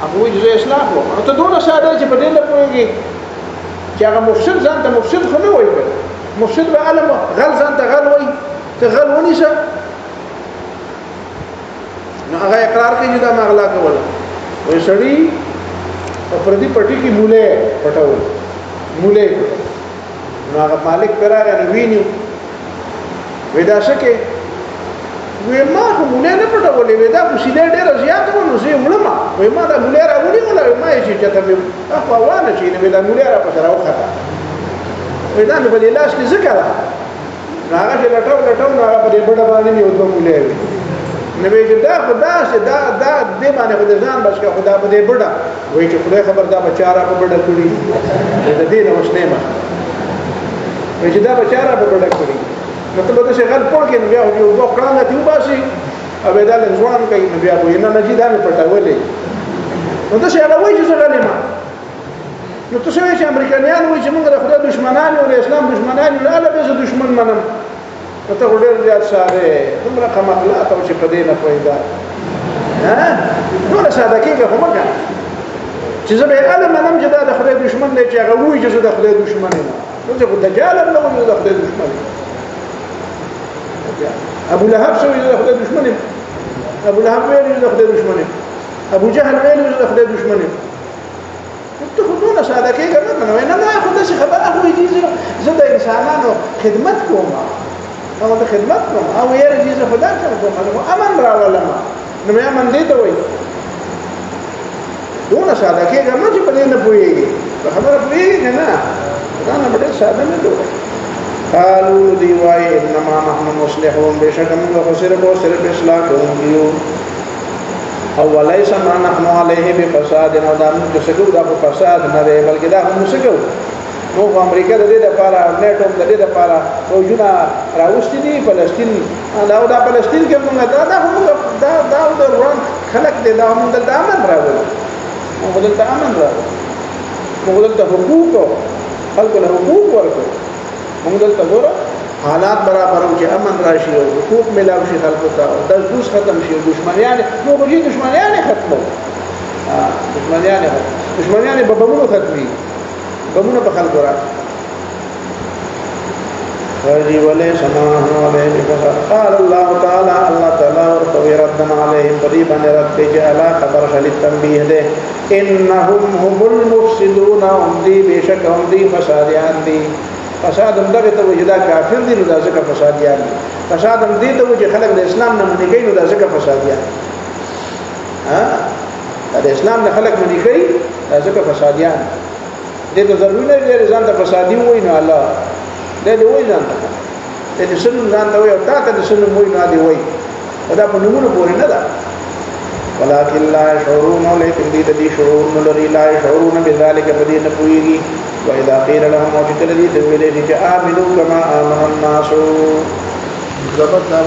هغه وایي چې اصلاح کوما ته دونه ساده چې په دې نه پوهېږي چې هغه مفسد ځان ته مفسد خو نه وایي مفسد به علم غل ځان ته غل وایي ته غل ونیسه نو هغه اقرار کوي چې دا ما غلا کوله وایي سړي په پردي پټي کې موله پټول موله نو هغه مالک پراغه نو ویني ودا شکه وې ما خو موله نه پټولې ودا خو سیده ډېر زیات ونه زه ولما وې ما دا موله راوړې ولا ما یې چې ته مې اخو وانه چې نه ودا موله را پسره وخته ودا مې په لاس کې ذکر هغه چې لټاو نو هغه په دې بډه باندې یو دوه موله وي نو وی چې دا خدا چې دا دې باندې خدای ځان بچ کا خدا په دې بډه وای چې خدای خبر دا بچاره په بډه کړی د دې نو وشنه ما وای چې دا بچاره په بډه کړی نو ته به څه غل پوکې نو بیا یو دوه کړه ته وباسي او دا له ځوان کوي نو بیا وای نه نجی دا مې پټاولې نو ته څه هغه وای چې غلې ما نو ته څه چې امریکایان وای چې موږ د خدای دشمنان او د اسلام دشمنان نه اله به دشمن منم ته ډېر زیات ساده دومره کمالات او چې په دې نه پیدا ها نو ساده کېږي خو مګه چې زه به علم منم چې دا د خدای دشمن دی چې هغه وایي چې زه د خدای دشمن یم نو زه خو دجال نه وایم د خدای دشمن ابو لهب شو د خدای دشمن یم ابو لهب ویل د خدای دشمن یم ابو جهل ویل د خدای دشمن یم ته خو نو ساده کېږي نه نه خدای څه خبره خو دې زه د انسانانو خدمت کوم او د خدمت کوم او یې رجیزه خدا ته کوم امن راولم نو مې امن دې ته وای دونه ساده کېږي نو چې په دې نه پوهېږي خبره پوهېږي نه دا نه ډېر ساده نه دی قالوا دی وای انما نحن مصلحون بشک موږ خو صرف اصلاح کوو او وليس ما نحن عليه بفساد او دا موږ څه کوو دا فساد نه دی بلکې دا موږ څه کوو نو امریکا د دې لپاره نیټو د دې لپاره فوجونه راوستي دي فلسطین دا فلسطین کې موږ دا د روان خلک دي دا موږ د امن راوړو موږ د امن راوړو موږ د حقوق خلکو له حقوق ورکو موږ د ګوره حالات برابر او چې امن راشي او حقوق ملاوي شي خلکو ته د دوس ختم شي دشمنیان نو به دشمنیان ختمو دشمنیان به بمونو ختمي بمونه په خلکو را فجي ولي سماه عليه قال الله تعالى ورتوي ردنا عليهم قريبا رد جعل خبر للتنبيه ده انهم هم المفسدون هم دي بشكهم دي فساديان دي فساد دغه ته وجدا کافر دي نو دا ځکه فساديان دي فساد دې ته وجه خلک د اسلام نه منې کوي نو دا ځکه فساديان د اسلام نه خلک منې کوي دا ځکه فساديان دې ته ضروري نه دی ځان ته فسادي وای نه الله دې وای ځان ته دې سن ځان ته وای او تا ته سن وای نه دی وای دا په نومونو پورې نه ده ولكن لا يشعرون ولكن دې شعور نه لري لا يشعرون بذلك بدين پويږي واذا قيل لهم وجد الذي تولي جاء امنوا كما امن الناس زبط دا